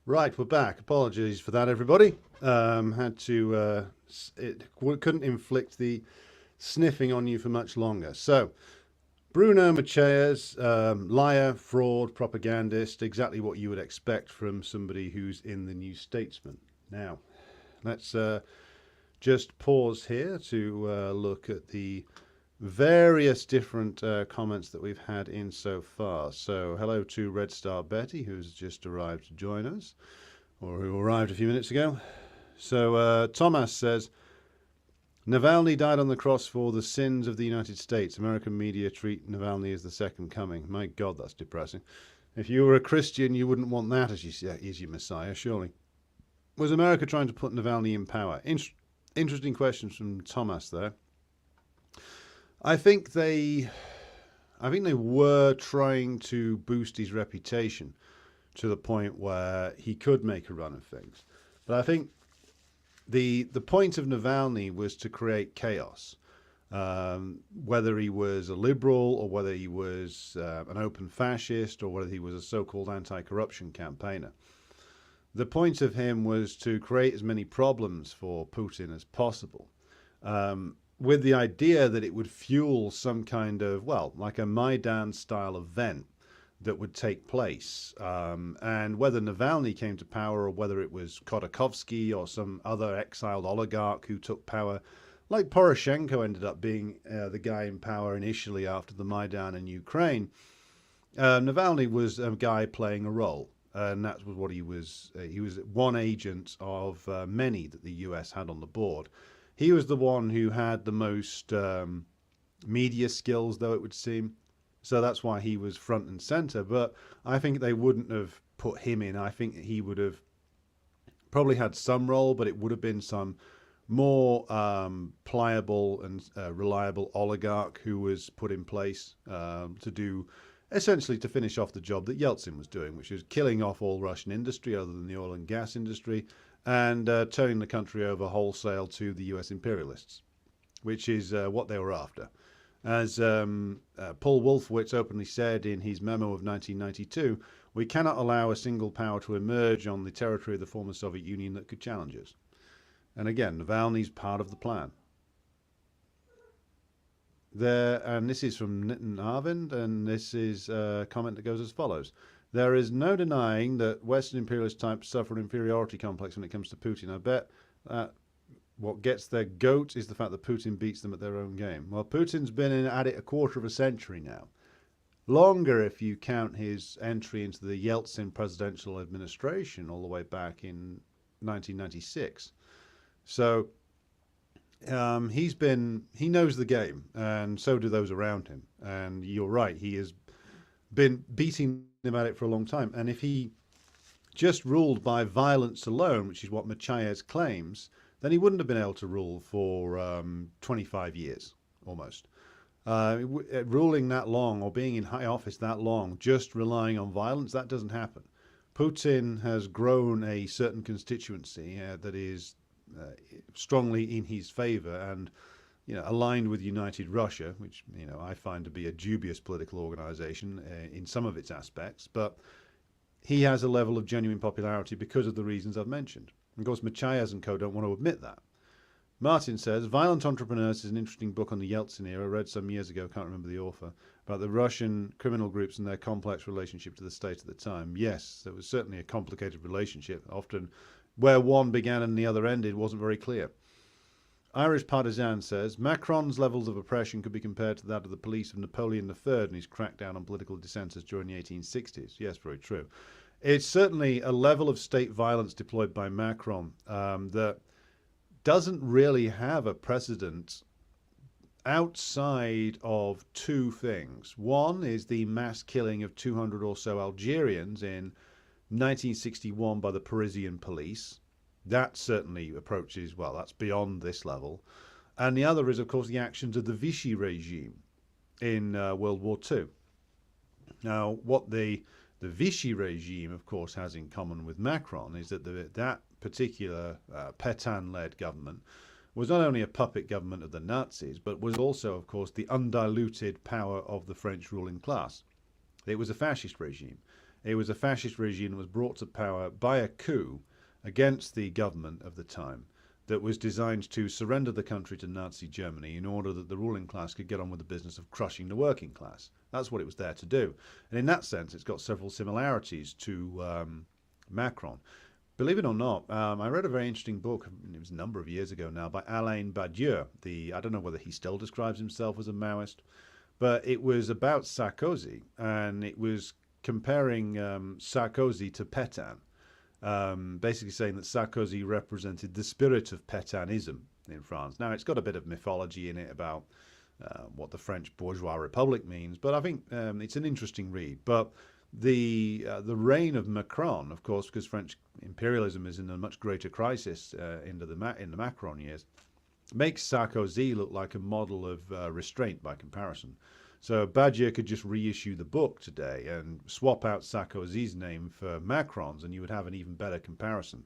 Right, we're back. Apologies for that, everybody. Had to, couldn't inflict the sniffing on you for much longer. So, Bruno Macaes, liar, fraud, propagandist, exactly what you would expect from somebody who's in the New Statesman. Now, let's just pause here to look at the various different comments that we've had in so far. So hello to Red Star Betty, who's just arrived to join us, or who arrived a few minutes ago. So Thomas says, Navalny died on the cross for the sins of the United States. American media treat Navalny as the second coming. My God, that's depressing. If you were a Christian, you wouldn't want that as your Messiah, surely. Was America trying to put Navalny in power? Interesting questions from Thomas there. I think they were trying to boost his reputation to the point where he could make a run of things. But I think the point of Navalny was to create chaos, whether he was a liberal or whether he was an open fascist or whether he was a so-called anti-corruption campaigner. The point of him was to create as many problems for Putin as possible, with the idea that it would fuel some kind of, well, like a Maidan-style event that would take place. And whether Navalny came to power or whether it was Khodorkovsky or some other exiled oligarch who took power, like Poroshenko ended up being the guy in power initially after the Maidan in Ukraine, Navalny was a guy playing a role. And that was what he was. He was one agent of many that the US had on the board. He was the one who had the most media skills, though it would seem. So that's why he was front and center. But I think they wouldn't have put him in. I think he would have probably had some role, but it would have been some more pliable and reliable oligarch who was put in place to do, essentially to finish off the job that Yeltsin was doing, which was killing off all Russian industry other than the oil and gas industry and turning the country over wholesale to the US imperialists, which is what they were after. As Paul Wolfowitz openly said in his memo of 1992, we cannot allow a single power to emerge on the territory of the former Soviet Union that could challenge us. And again, Navalny's part of the plan. And this is from Nitin Arvind, and this is a comment that goes as follows. There is no denying that Western imperialist types suffer an inferiority complex when it comes to Putin. I bet that what gets their goat is the fact that Putin beats them at their own game. Well, Putin's been at it a quarter of a century now. Longer if you count his entry into the Yeltsin presidential administration all the way back in 1996. So he knows the game, and so do those around him. And you're right, he has been beating them at it for a long time. And if he just ruled by violence alone, which is what Macaes claims, then he wouldn't have been able to rule for 25 years, almost. Ruling that long or being in high office that long, just relying on violence, that doesn't happen. Putin has grown a certain constituency that is strongly in his favor and aligned with United Russia, which I find to be a dubious political organization in some of its aspects, but he has a level of genuine popularity because of the reasons I've mentioned. Of course, Macaes and co don't want to admit that. Martin says, Violent Entrepreneurs is an interesting book on the Yeltsin era, read some years ago, can't remember the author, about the Russian criminal groups and their complex relationship to the state at the time. Yes, there was certainly a complicated relationship. Often where one began and the other ended wasn't very clear. Irish Partisan says, Macron's levels of oppression could be compared to that of the police of Napoleon III and his crackdown on political dissenters during the 1860s. Yes, very true. It's certainly a level of state violence deployed by Macron that doesn't really have a precedent outside of two things. One is the mass killing of 200 or so Algerians in 1961 by the Parisian police. That certainly approaches, well, that's beyond this level. And the other is, of course, the actions of the Vichy regime in World War II. Now, what the Vichy regime, of course, has in common with Macron is that that particular Pétain-led government was not only a puppet government of the Nazis, but was also, of course, the undiluted power of the French ruling class. It was a fascist regime. It was a fascist regime that was brought to power by a coup against the government of the time that was designed to surrender the country to Nazi Germany in order that the ruling class could get on with the business of crushing the working class. That's what it was there to do. And in that sense, it's got several similarities to Macron. Believe it or not, I read a very interesting book, it was a number of years ago now, by Alain Badiou. I don't know whether he still describes himself as a Maoist, but it was about Sarkozy, and it was comparing Sarkozy to Pétain. Basically saying that Sarkozy represented the spirit of Pétainism in France. Now, it's got a bit of mythology in it about what the French Bourgeois Republic means, but I think it's an interesting read. But the reign of Macron, of course, because French imperialism is in a much greater crisis in the Macron years, makes Sarkozy look like a model of restraint by comparison. So Badiou could just reissue the book today and swap out Sarkozy's name for Macron's, and you would have an even better comparison.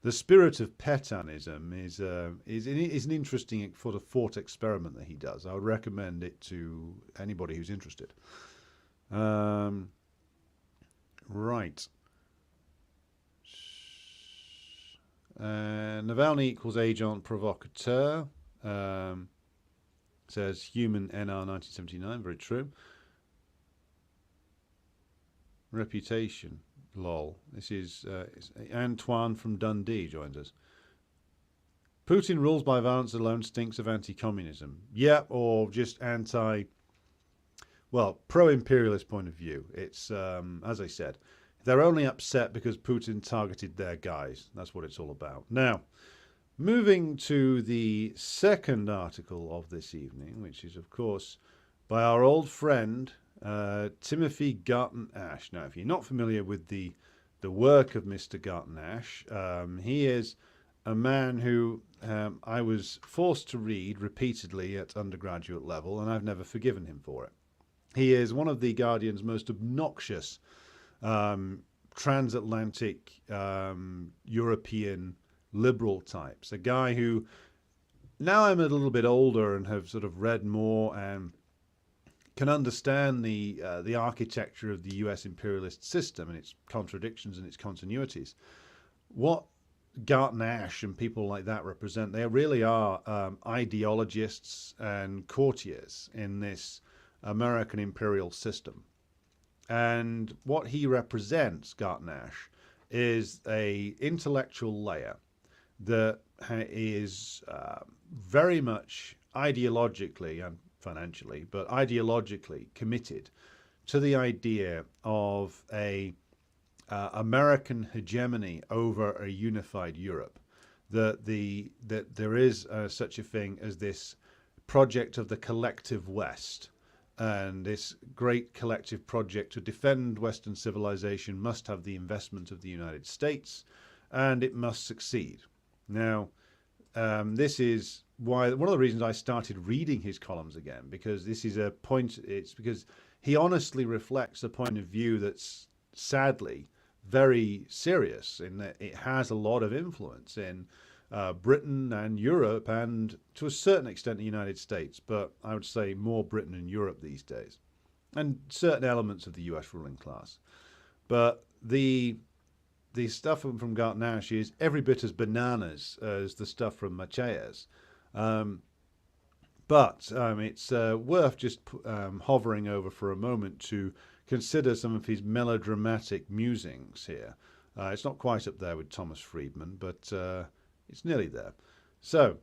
The spirit of Pétainism is an interesting sort of thought experiment that he does. I would recommend it to anybody who's interested. Right. Navalny equals agent provocateur. Says human NR 1979. Very true. Reputation. Lol. This is Antoine from Dundee joins us. Putin rules by violence alone stinks of anti-communism. Yeah, or just pro-imperialist point of view. It's, as I said, they're only upset because Putin targeted their guys. That's what it's all about. Now, moving to the second article of this evening, which is, of course, by our old friend, Timothy Garton Ash. Now, if you're not familiar with the work of Mr. Garton Ash, he is a man who I was forced to read repeatedly at undergraduate level, and I've never forgiven him for it. He is one of the Guardian's most obnoxious transatlantic European liberal types. A guy who, now I'm a little bit older and have sort of read more and can understand the architecture of the U.S. imperialist system and its contradictions and its continuities. What Garton Ash and people like that represent, they really are ideologists and courtiers in this American imperial system. And what he represents, Garton Ash, is a intellectual layer that is very much ideologically and financially, but ideologically committed to the idea of a American hegemony over a unified Europe. That there is such a thing as this project of the collective West, and this great collective project to defend Western civilization must have the investment of the United States, and it must succeed. Now, this is why one of the reasons I started reading his columns again, because this is a point. It's because he honestly reflects a point of view that's sadly very serious in that it has a lot of influence in Britain and Europe, and to a certain extent the United States, but I would say more Britain and Europe these days, and certain elements of the US ruling class. But the stuff from Garton Ash is every bit as bananas as the stuff from Macaes. But it's worth just hovering over for a moment to consider some of his melodramatic musings here. It's not quite up there with Thomas Friedman, but it's nearly there. So,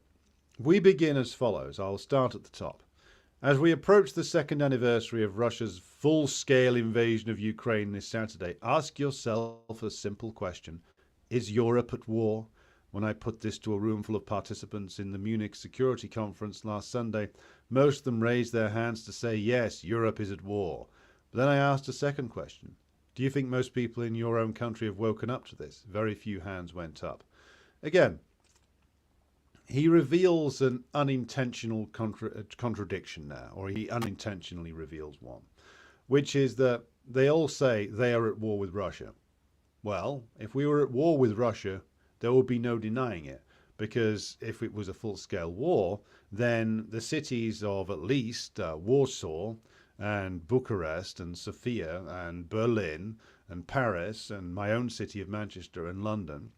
we begin as follows. I'll start at the top. As we approach the second anniversary of Russia's full-scale invasion of Ukraine this Saturday, ask yourself a simple question. Is Europe at war? When I put this to a room full of participants in the Munich Security Conference last Sunday, most of them raised their hands to say, yes, Europe is at war. But then I asked a second question. Do you think most people in your own country have woken up to this? Very few hands went up. Again, he reveals an unintentional contradiction now, or he unintentionally reveals one, which is that they all say they are at war with Russia. Well, if we were at war with Russia, there would be no denying it, because if it was a full-scale war, then the cities of at least Warsaw and Bucharest and Sofia and Berlin and Paris and my own city of Manchester and London,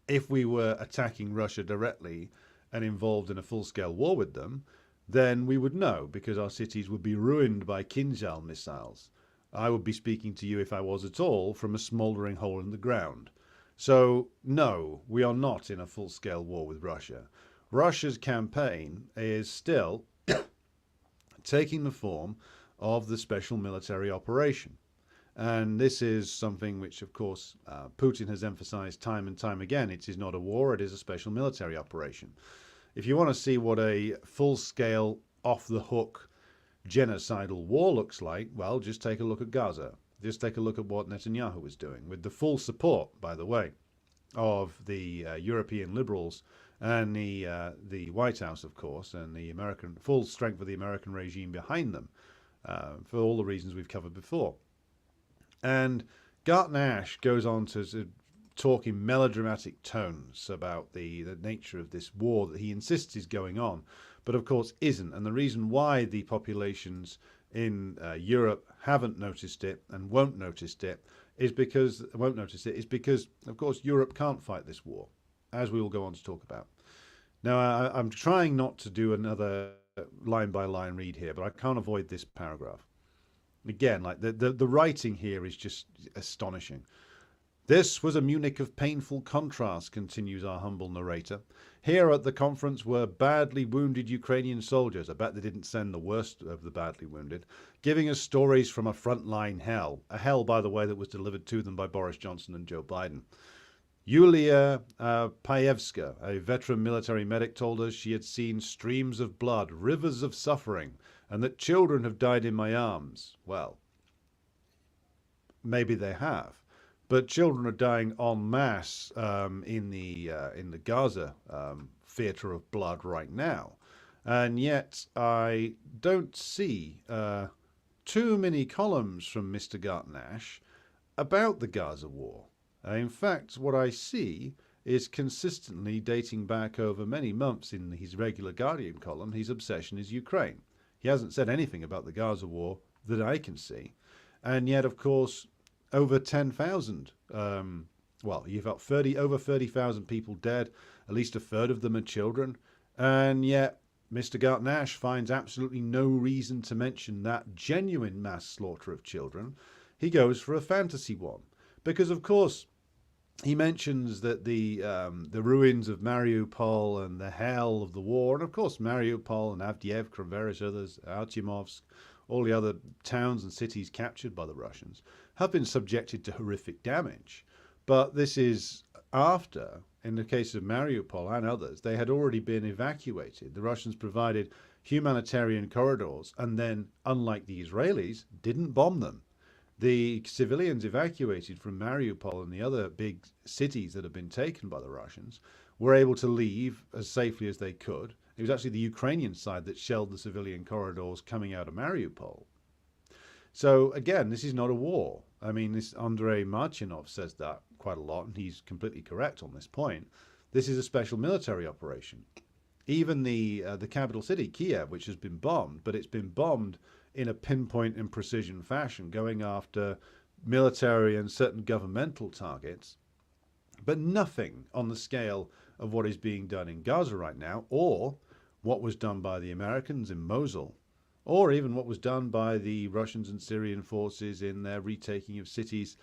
if we were attacking Russia directly and involved in a full-scale war with them, then we would know, because our cities would be ruined by Kinzhal missiles. I would be speaking to you, if I was at all, from a smouldering hole in the ground. So, no, we are not in a full-scale war with Russia. Russia's campaign is still taking the form of the special military operation. And this is something which, of course, Putin has emphasized time and time again. It is not a war, it is a special military operation. If you want to see what a full-scale, off-the-hook, genocidal war looks like, well, just take a look at Gaza. Just take a look at what Netanyahu was doing, with the full support, by the way, of the European liberals and the White House, of course, and the full strength of the American regime behind them, for all the reasons we've covered before. And Garton Ash goes on to talk in melodramatic tones about the nature of this war that he insists is going on, but of course isn't. And the reason why the populations in Europe haven't noticed it and won't notice it is because, of course, Europe can't fight this war. as we will go on to talk about. Now, I'm trying not to do another line-by-line read here, but I can't avoid this paragraph. Again, like the writing here is just astonishing. This was a Munich of painful contrast, continues our humble narrator. Here at the conference were badly wounded Ukrainian soldiers. I bet they didn't send the worst of the badly wounded, giving us stories from a frontline hell. A hell, by the way, that was delivered to them by Boris Johnson and Joe Biden. Yulia Paevska, a veteran military medic, told us she had seen streams of blood, rivers of suffering, and that children have died in my arms. Well, maybe they have. But children are dying en masse in the Gaza theatre of blood right now. And yet I don't see too many columns from Mr. Garton about the Gaza war. In fact, what I see is consistently dating back over many months in his regular Guardian column, his obsession is Ukraine. He hasn't said anything about the Gaza war that I can see. And yet, of course, over 10,000, you've got over 30,000 people dead, at least a third of them are children, and yet Mr. Garton finds absolutely no reason to mention that genuine mass slaughter of children. He goes for a fantasy one, because of course he mentions that the ruins of Mariupol and the hell of the war, and of course Mariupol and Avdiivka and various others, Artyomovsk, all the other towns and cities captured by the Russians, have been subjected to horrific damage. But this is after, in the case of Mariupol and others, they had already been evacuated. The Russians provided humanitarian corridors and then, unlike the Israelis, didn't bomb them. The civilians evacuated from Mariupol and the other big cities that have been taken by the Russians were able to leave as safely as they could. It was actually the Ukrainian side that shelled the civilian corridors coming out of Mariupol. So again, this is not a war. I mean, this Andrei Martynov says that quite a lot, and he's completely correct on this point. This is a special military operation. Even the capital city, Kiev, which has been bombed, but it's been bombed in a pinpoint and precision fashion, going after military and certain governmental targets, but nothing on the scale of what is being done in Gaza right now, or what was done by the Americans in Mosul, or even what was done by the Russians and Syrian forces in their retaking of cities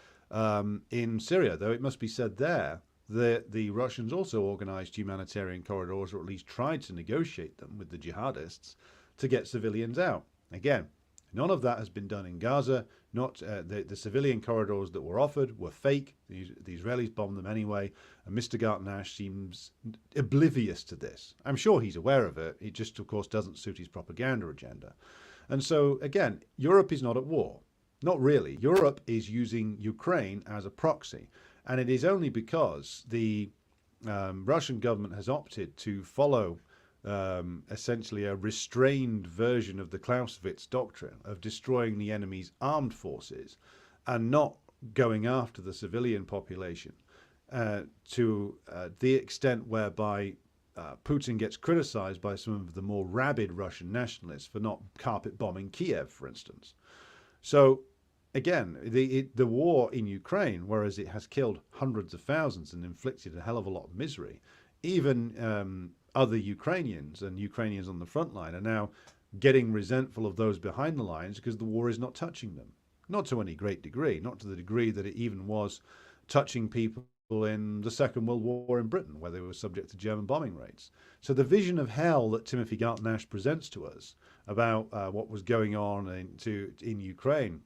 in Syria. Though it must be said there that the Russians also organized humanitarian corridors, or at least tried to negotiate them with the jihadists to get civilians out. Again, none of that has been done in Gaza. Not the civilian corridors that were offered were fake. The Israelis bombed them anyway, and Mr. Garton seems oblivious to this. I'm sure he's aware of it. It just, of course, doesn't suit his propaganda agenda. And so, again, Europe is not at war. Not really. Europe is using Ukraine as a proxy, and it is only because the Russian government has opted to follow essentially a restrained version of the Clausewitz doctrine of destroying the enemy's armed forces and not going after the civilian population to the extent whereby Putin gets criticized by some of the more rabid Russian nationalists for not carpet bombing Kiev, for instance. So again, the war in Ukraine, whereas it has killed hundreds of thousands and inflicted a hell of a lot of misery, even other Ukrainians and Ukrainians on the front line are now getting resentful of those behind the lines because the war is not touching them. Not to any great degree, not to the degree that it even was touching people in the Second World War in Britain, where they were subject to German bombing raids. So the vision of hell that Timothy Garton presents to us about what was going on in Ukraine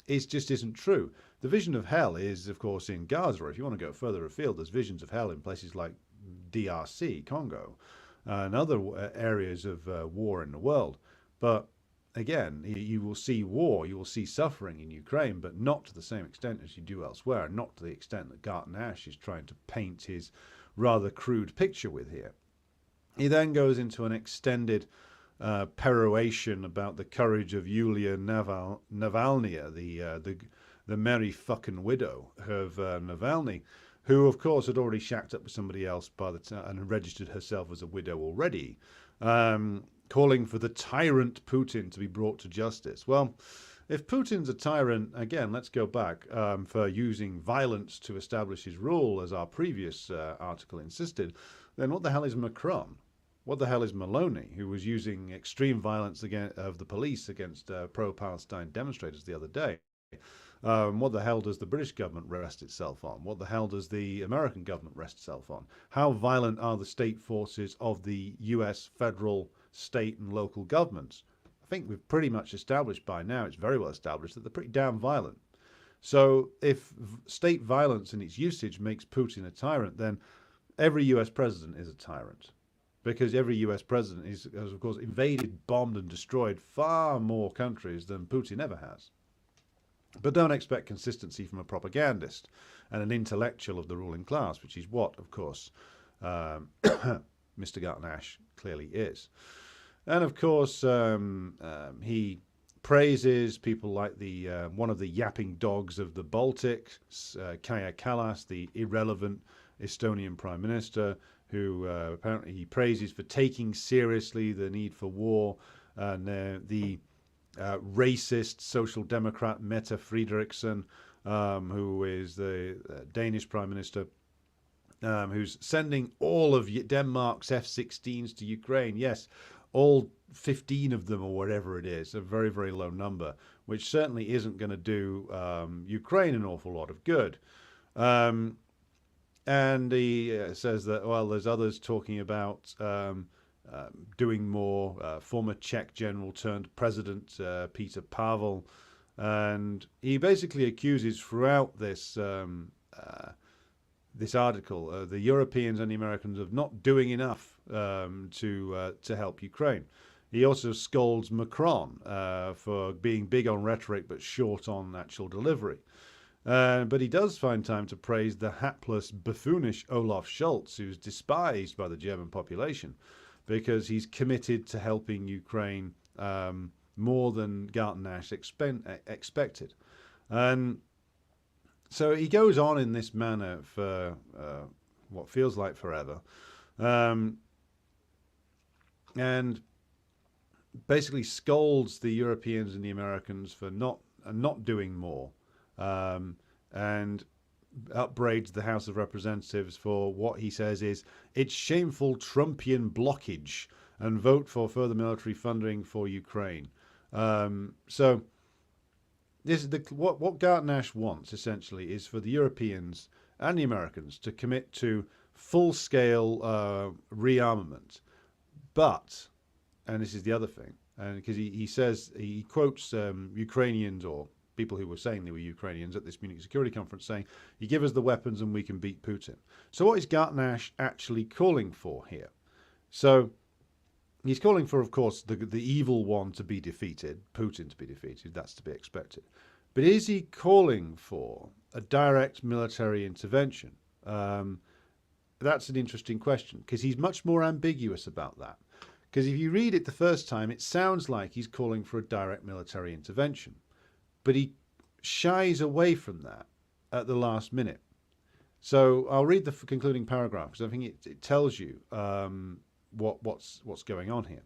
just isn't true. The vision of hell is, of course, in Gaza. If you want to go further afield, there's visions of hell in places like DRC, Congo, and other areas of war in the world. But again, you will see war, you will see suffering in Ukraine, but not to the same extent as you do elsewhere, and not to the extent that Garton is trying to paint his rather crude picture with here. He then goes into an extended peroration about the courage of Yulia Navalny, the merry fucking widow of Navalny, who, of course, had already shacked up with somebody else by the time and registered herself as a widow already, calling for the tyrant Putin to be brought to justice. Well, if Putin's a tyrant, again, let's go back, for using violence to establish his rule, as our previous article insisted, then what the hell is Macron? What the hell is Maloney, who was using extreme violence of the police against pro-Palestine demonstrators the other day? What the hell does the British government rest itself on? What the hell does the American government rest itself on? How violent are the state forces of the US federal, state and local governments? I think we've pretty much established by now, it's very well established, that they're pretty damn violent. So if state violence and its usage makes Putin a tyrant, then every US president is a tyrant. Because every US president has, of course, invaded, bombed and destroyed far more countries than Putin ever has. But don't expect consistency from a propagandist and an intellectual of the ruling class, which is what, of course, Mr. Garton clearly is. And, of course, he praises people like the one of the yapping dogs of the Baltic, Kaja Kallas, the irrelevant Estonian Prime Minister, who apparently he praises for taking seriously the need for war, and the racist social democrat Mette Frederiksen, who is the Danish Prime Minister, who's sending all of Denmark's F-16s to Ukraine. Yes, all 15 of them or whatever it is, a very, very low number, which certainly isn't going to do Ukraine an awful lot of good. And he says that, well, there's others talking about doing more. Former Czech general turned president, Peter Pavel. And he basically accuses throughout this this article the Europeans and the Americans of not doing enough to help Ukraine. He also scolds Macron for being big on rhetoric but short on actual delivery. But he does find time to praise the hapless, buffoonish Olaf Scholz, who's despised by the German population because he's committed to helping Ukraine more than Garton expected. And so he goes on in this manner for what feels like forever, and basically scolds the Europeans and the Americans for not doing more. And upbraids the House of Representatives for what he says is its shameful Trumpian blockage and vote for further military funding for Ukraine. So this is what Garton wants, essentially, is for the Europeans and the Americans to commit to full-scale rearmament. But, and this is the other thing, and because he says, he quotes Ukrainians or people who were saying they were Ukrainians at this Munich Security Conference saying, you give us the weapons and we can beat Putin. So what is Garton actually calling for here? So he's calling for, of course, the evil one to be defeated, Putin to be defeated. That's to be expected. But is he calling for a direct military intervention? That's an interesting question, because he's much more ambiguous about that. Because if you read it the first time, it sounds like he's calling for a direct military intervention. But he shies away from that at the last minute. So I'll read the concluding paragraph because I think it tells you what's going on here.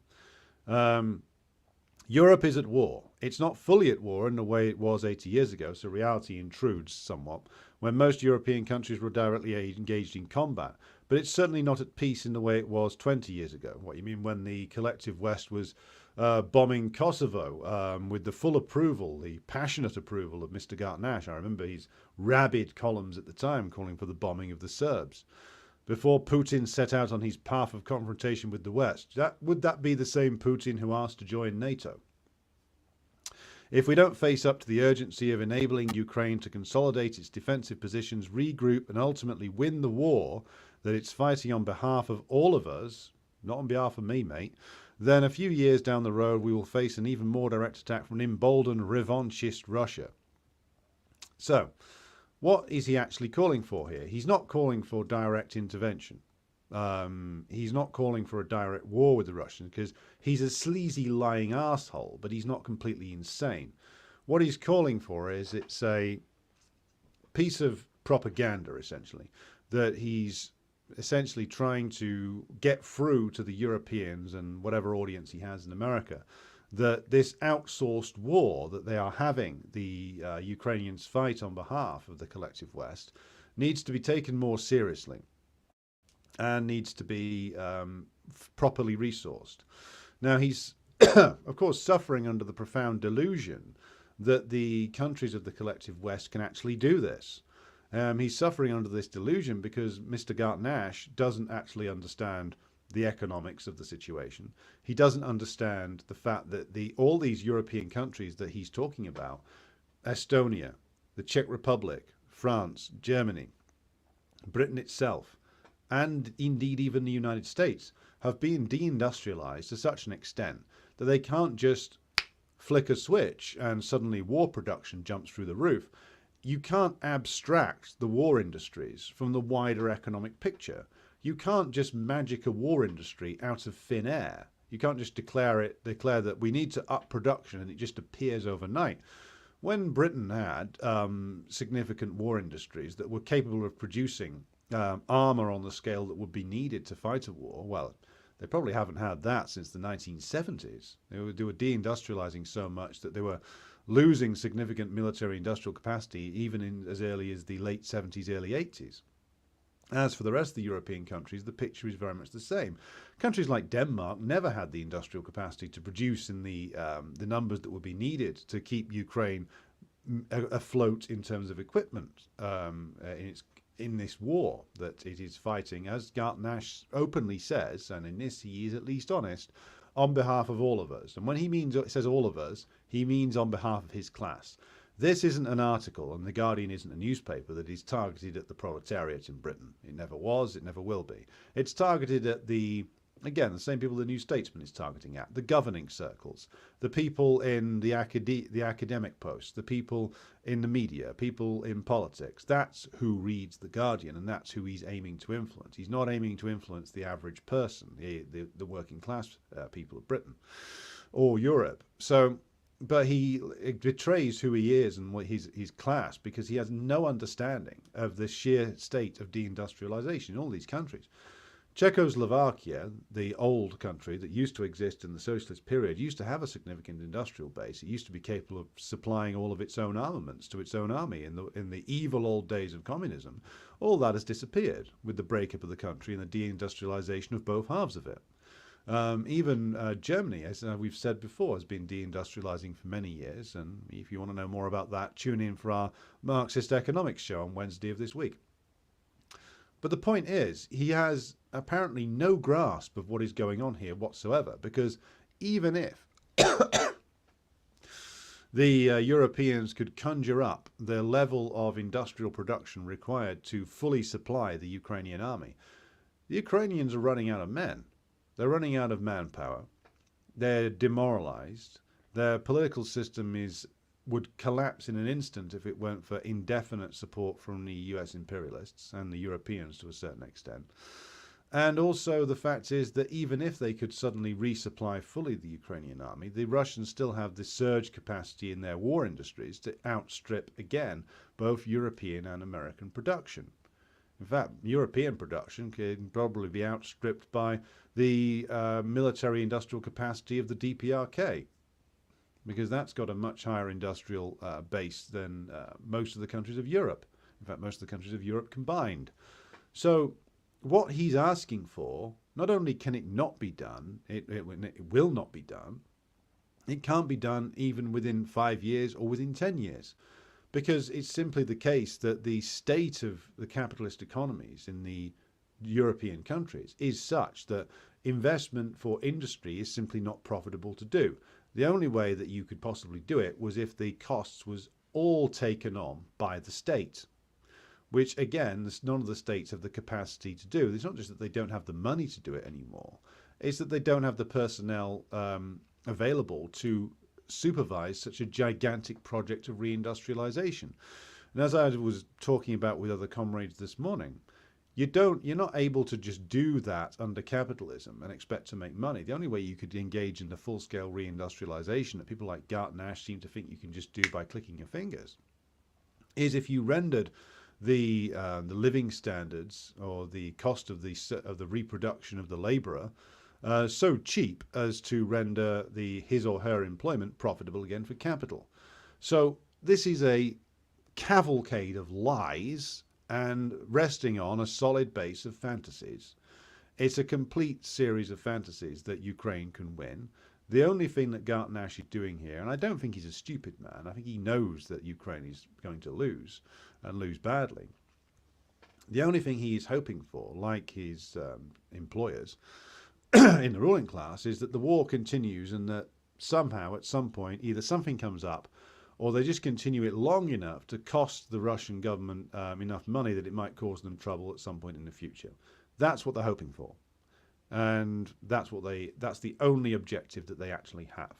Europe is at war. It's not fully at war in the way it was 80 years ago, so reality intrudes somewhat, when most European countries were directly engaged in combat. But it's certainly not at peace in the way it was 20 years ago. What you mean when the collective West was bombing Kosovo with the full approval, the passionate approval of Mr. Garton. I remember his rabid columns at the time calling for the bombing of the Serbs. Before Putin set out on his path of confrontation with the West, would that be the same Putin who asked to join NATO? If we don't face up to the urgency of enabling Ukraine to consolidate its defensive positions, regroup and ultimately win the war that it's fighting on behalf of all of us, not on behalf of me, mate, then a few years down the road we will face an even more direct attack from an emboldened revanchist Russia. So, what is he actually calling for here? He's not calling for direct intervention. He's not calling for a direct war with the Russians because he's a sleazy, lying arsehole, but he's not completely insane. What he's calling for is it's a piece of propaganda, essentially, that he's essentially trying to get through to the Europeans and whatever audience he has in America, that this outsourced war that they are having, the Ukrainians fight on behalf of the collective West, needs to be taken more seriously and needs to be properly resourced. Now, he's, of course, suffering under the profound delusion that the countries of the collective West can actually do this. He's suffering under this delusion because Mr. Garton doesn't actually understand the economics of the situation. He doesn't understand the fact that all these European countries that he's talking about, Estonia, the Czech Republic, France, Germany, Britain itself, and indeed even the United States, have been deindustrialized to such an extent that they can't just flick a switch and suddenly war production jumps through the roof. You can't abstract the war industries from the wider economic picture. You can't just magic a war industry out of thin air. You can't just declare that we need to up production and it just appears overnight. When Britain had significant war industries that were capable of producing armour on the scale that would be needed to fight a war, well, they probably haven't had that since the 1970s. They were deindustrializing so much that they were losing significant military industrial capacity even in as early as the late 70s, early 80s. As for the rest of the European countries, the picture is very much the same. Countries like Denmark never had the industrial capacity to produce in the numbers that would be needed to keep Ukraine afloat in terms of equipment in this war that it is fighting, as Garton openly says, and in this he is at least honest, on behalf of all of us. And when he says all of us, he means on behalf of his class. This isn't an article, and The Guardian isn't a newspaper that is targeted at the proletariat in Britain. It never was, it never will be. It's targeted at the same people the New Statesman is targeting at, the governing circles, the people in the academic posts, the people in the media, people in politics. That's who reads The Guardian, and that's who he's aiming to influence. He's not aiming to influence the average person, the working class people of Britain or Europe. But he betrays who he is and what his class, because he has no understanding of the sheer state of deindustrialization in all these countries. Czechoslovakia, the old country that used to exist in the socialist period, used to have a significant industrial base. It used to be capable of supplying all of its own armaments to its own army in the evil old days of communism. All that has disappeared with the breakup of the country and the deindustrialization of both halves of it. Even Germany, as we've said before, has been deindustrializing for many years. And if you want to know more about that, tune in for our Marxist economics show on Wednesday of this week. But the point is, he has apparently no grasp of what is going on here whatsoever, because even if the Europeans could conjure up the level of industrial production required to fully supply the Ukrainian army, the Ukrainians are running out of men. They're running out of manpower. They're demoralized. Their political system would collapse in an instant if it weren't for indefinite support from the US imperialists and the Europeans to a certain extent. And also the fact is that even if they could suddenly resupply fully the Ukrainian army, the Russians still have the surge capacity in their war industries to outstrip, again, both European and American production. In fact, European production can probably be outstripped by the military industrial capacity of the DPRK, because that's got a much higher industrial base than most of the countries of Europe. In fact, most of the countries of Europe combined. So what he's asking for, not only can it not be done, it will not be done, it can't be done even within 5 years or within 10 years. Because it's simply the case that the state of the capitalist economies in the European countries is such that investment for industry is simply not profitable to do. The only way that you could possibly do it was if the costs was all taken on by the state, which again, none of the states have the capacity to do. It's not just that they don't have the money to do it anymore. It's that they don't have the personnel available to supervise such a gigantic project of reindustrialization. And as I was talking about with other comrades this morning, you're not able to just do that under capitalism and expect to make money. The only way you could engage in the full-scale reindustrialization that people like Garton seem to think you can just do by clicking your fingers is if you rendered the living standards or the cost of the reproduction of the laborer so cheap as to render his or her employment profitable again for capital. So this is a cavalcade of lies and resting on a solid base of fantasies. It's a complete series of fantasies that Ukraine can win. The only thing that Garton is doing here, and I don't think he's a stupid man, I think he knows that Ukraine is going to lose, and lose badly. The only thing he is hoping for, like his employers in the ruling class, is that the war continues and that somehow, at some point, either something comes up or they just continue it long enough to cost the Russian government enough money that it might cause them trouble at some point in the future. That's what they're hoping for. And that's the only objective that they actually have.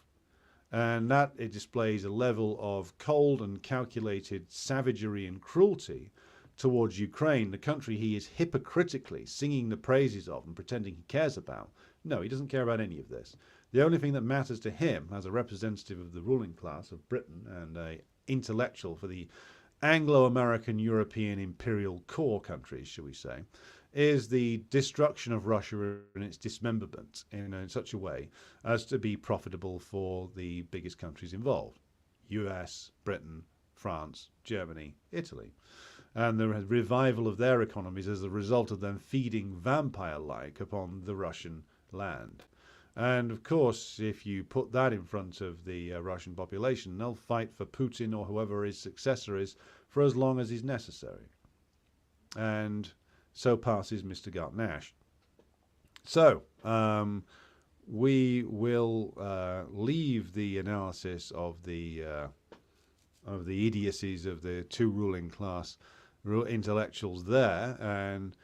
And that it displays a level of cold and calculated savagery and cruelty towards Ukraine, the country he is hypocritically singing the praises of and pretending he cares about. No, he doesn't care about any of this. The only thing that matters to him as a representative of the ruling class of Britain and an intellectual for the Anglo-American European imperial core countries, shall we say, is the destruction of Russia and its dismemberment in such a way as to be profitable for the biggest countries involved: US, Britain, France, Germany, Italy. And the revival of their economies as a result of them feeding vampire-like upon the Russian land. And of course, if you put that in front of the Russian population, they'll fight for Putin or whoever his successor is for as long as is necessary. And so passes Mr. Garton. So, we will leave the analysis of the idiocies of the two ruling class intellectuals there and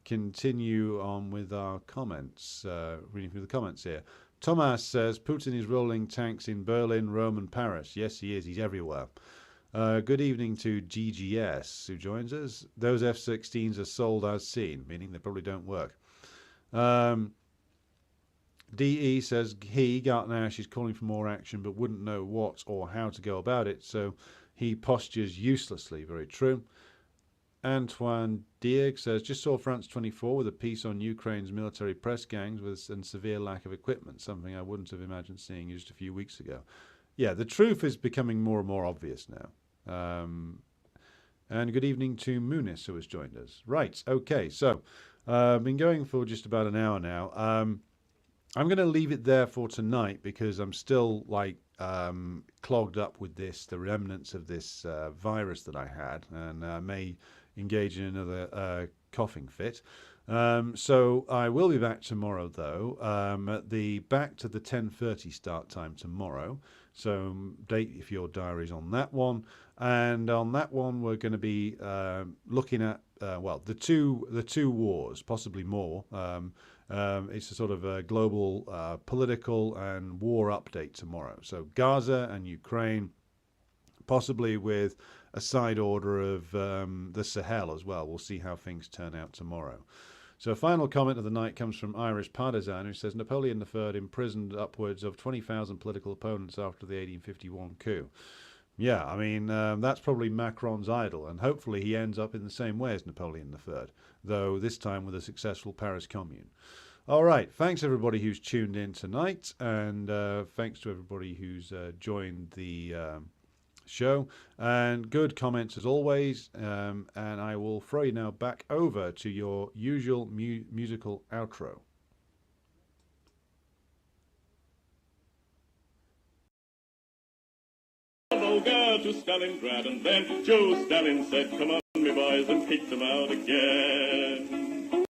continue on with our comments, reading through the comments here. Thomas says, Putin is rolling tanks in Berlin, Rome and Paris. Yes, he is. He's everywhere. Good evening to GGS, who joins us. Those F-16s are sold as seen, meaning they probably don't work. DE says, Garton is calling for more action but wouldn't know what or how to go about it, so he postures uselessly. Very true. Antoine Dieg says, just saw France 24 with a piece on Ukraine's military press gangs and severe lack of equipment, something I wouldn't have imagined seeing just a few weeks ago. Yeah, the truth is becoming more and more obvious now. And good evening to Munis, who has joined us. Right, okay, so I've been going for just about an hour now. I'm going to leave it there for tonight because I'm still clogged up with the remnants of this virus that I had, and I may engage in another coughing fit. So I will be back tomorrow, though, back to the 10:30 start time tomorrow. So date if your diary's on that one. And on that one, we're going to be looking at the two wars, possibly more. It's a sort of a global political and war update tomorrow. So Gaza and Ukraine, possibly with a side order of the Sahel as well. We'll see how things turn out tomorrow. So a final comment of the night comes from Irish Partisan, who says, Napoleon III imprisoned upwards of 20,000 political opponents after the 1851 coup. Yeah, I mean, that's probably Macron's idol, and hopefully he ends up in the same way as Napoleon III, though this time with a successful Paris Commune. All right, thanks everybody who's tuned in tonight, and thanks to everybody who's joined the show, and good comments as always, and I will throw you now back over to your usual musical outro. Volga to Stalingrad, and then Joe Stalin said, come on, me boys, and kicked them out again.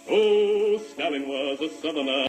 Oh, Stalin was a southerner.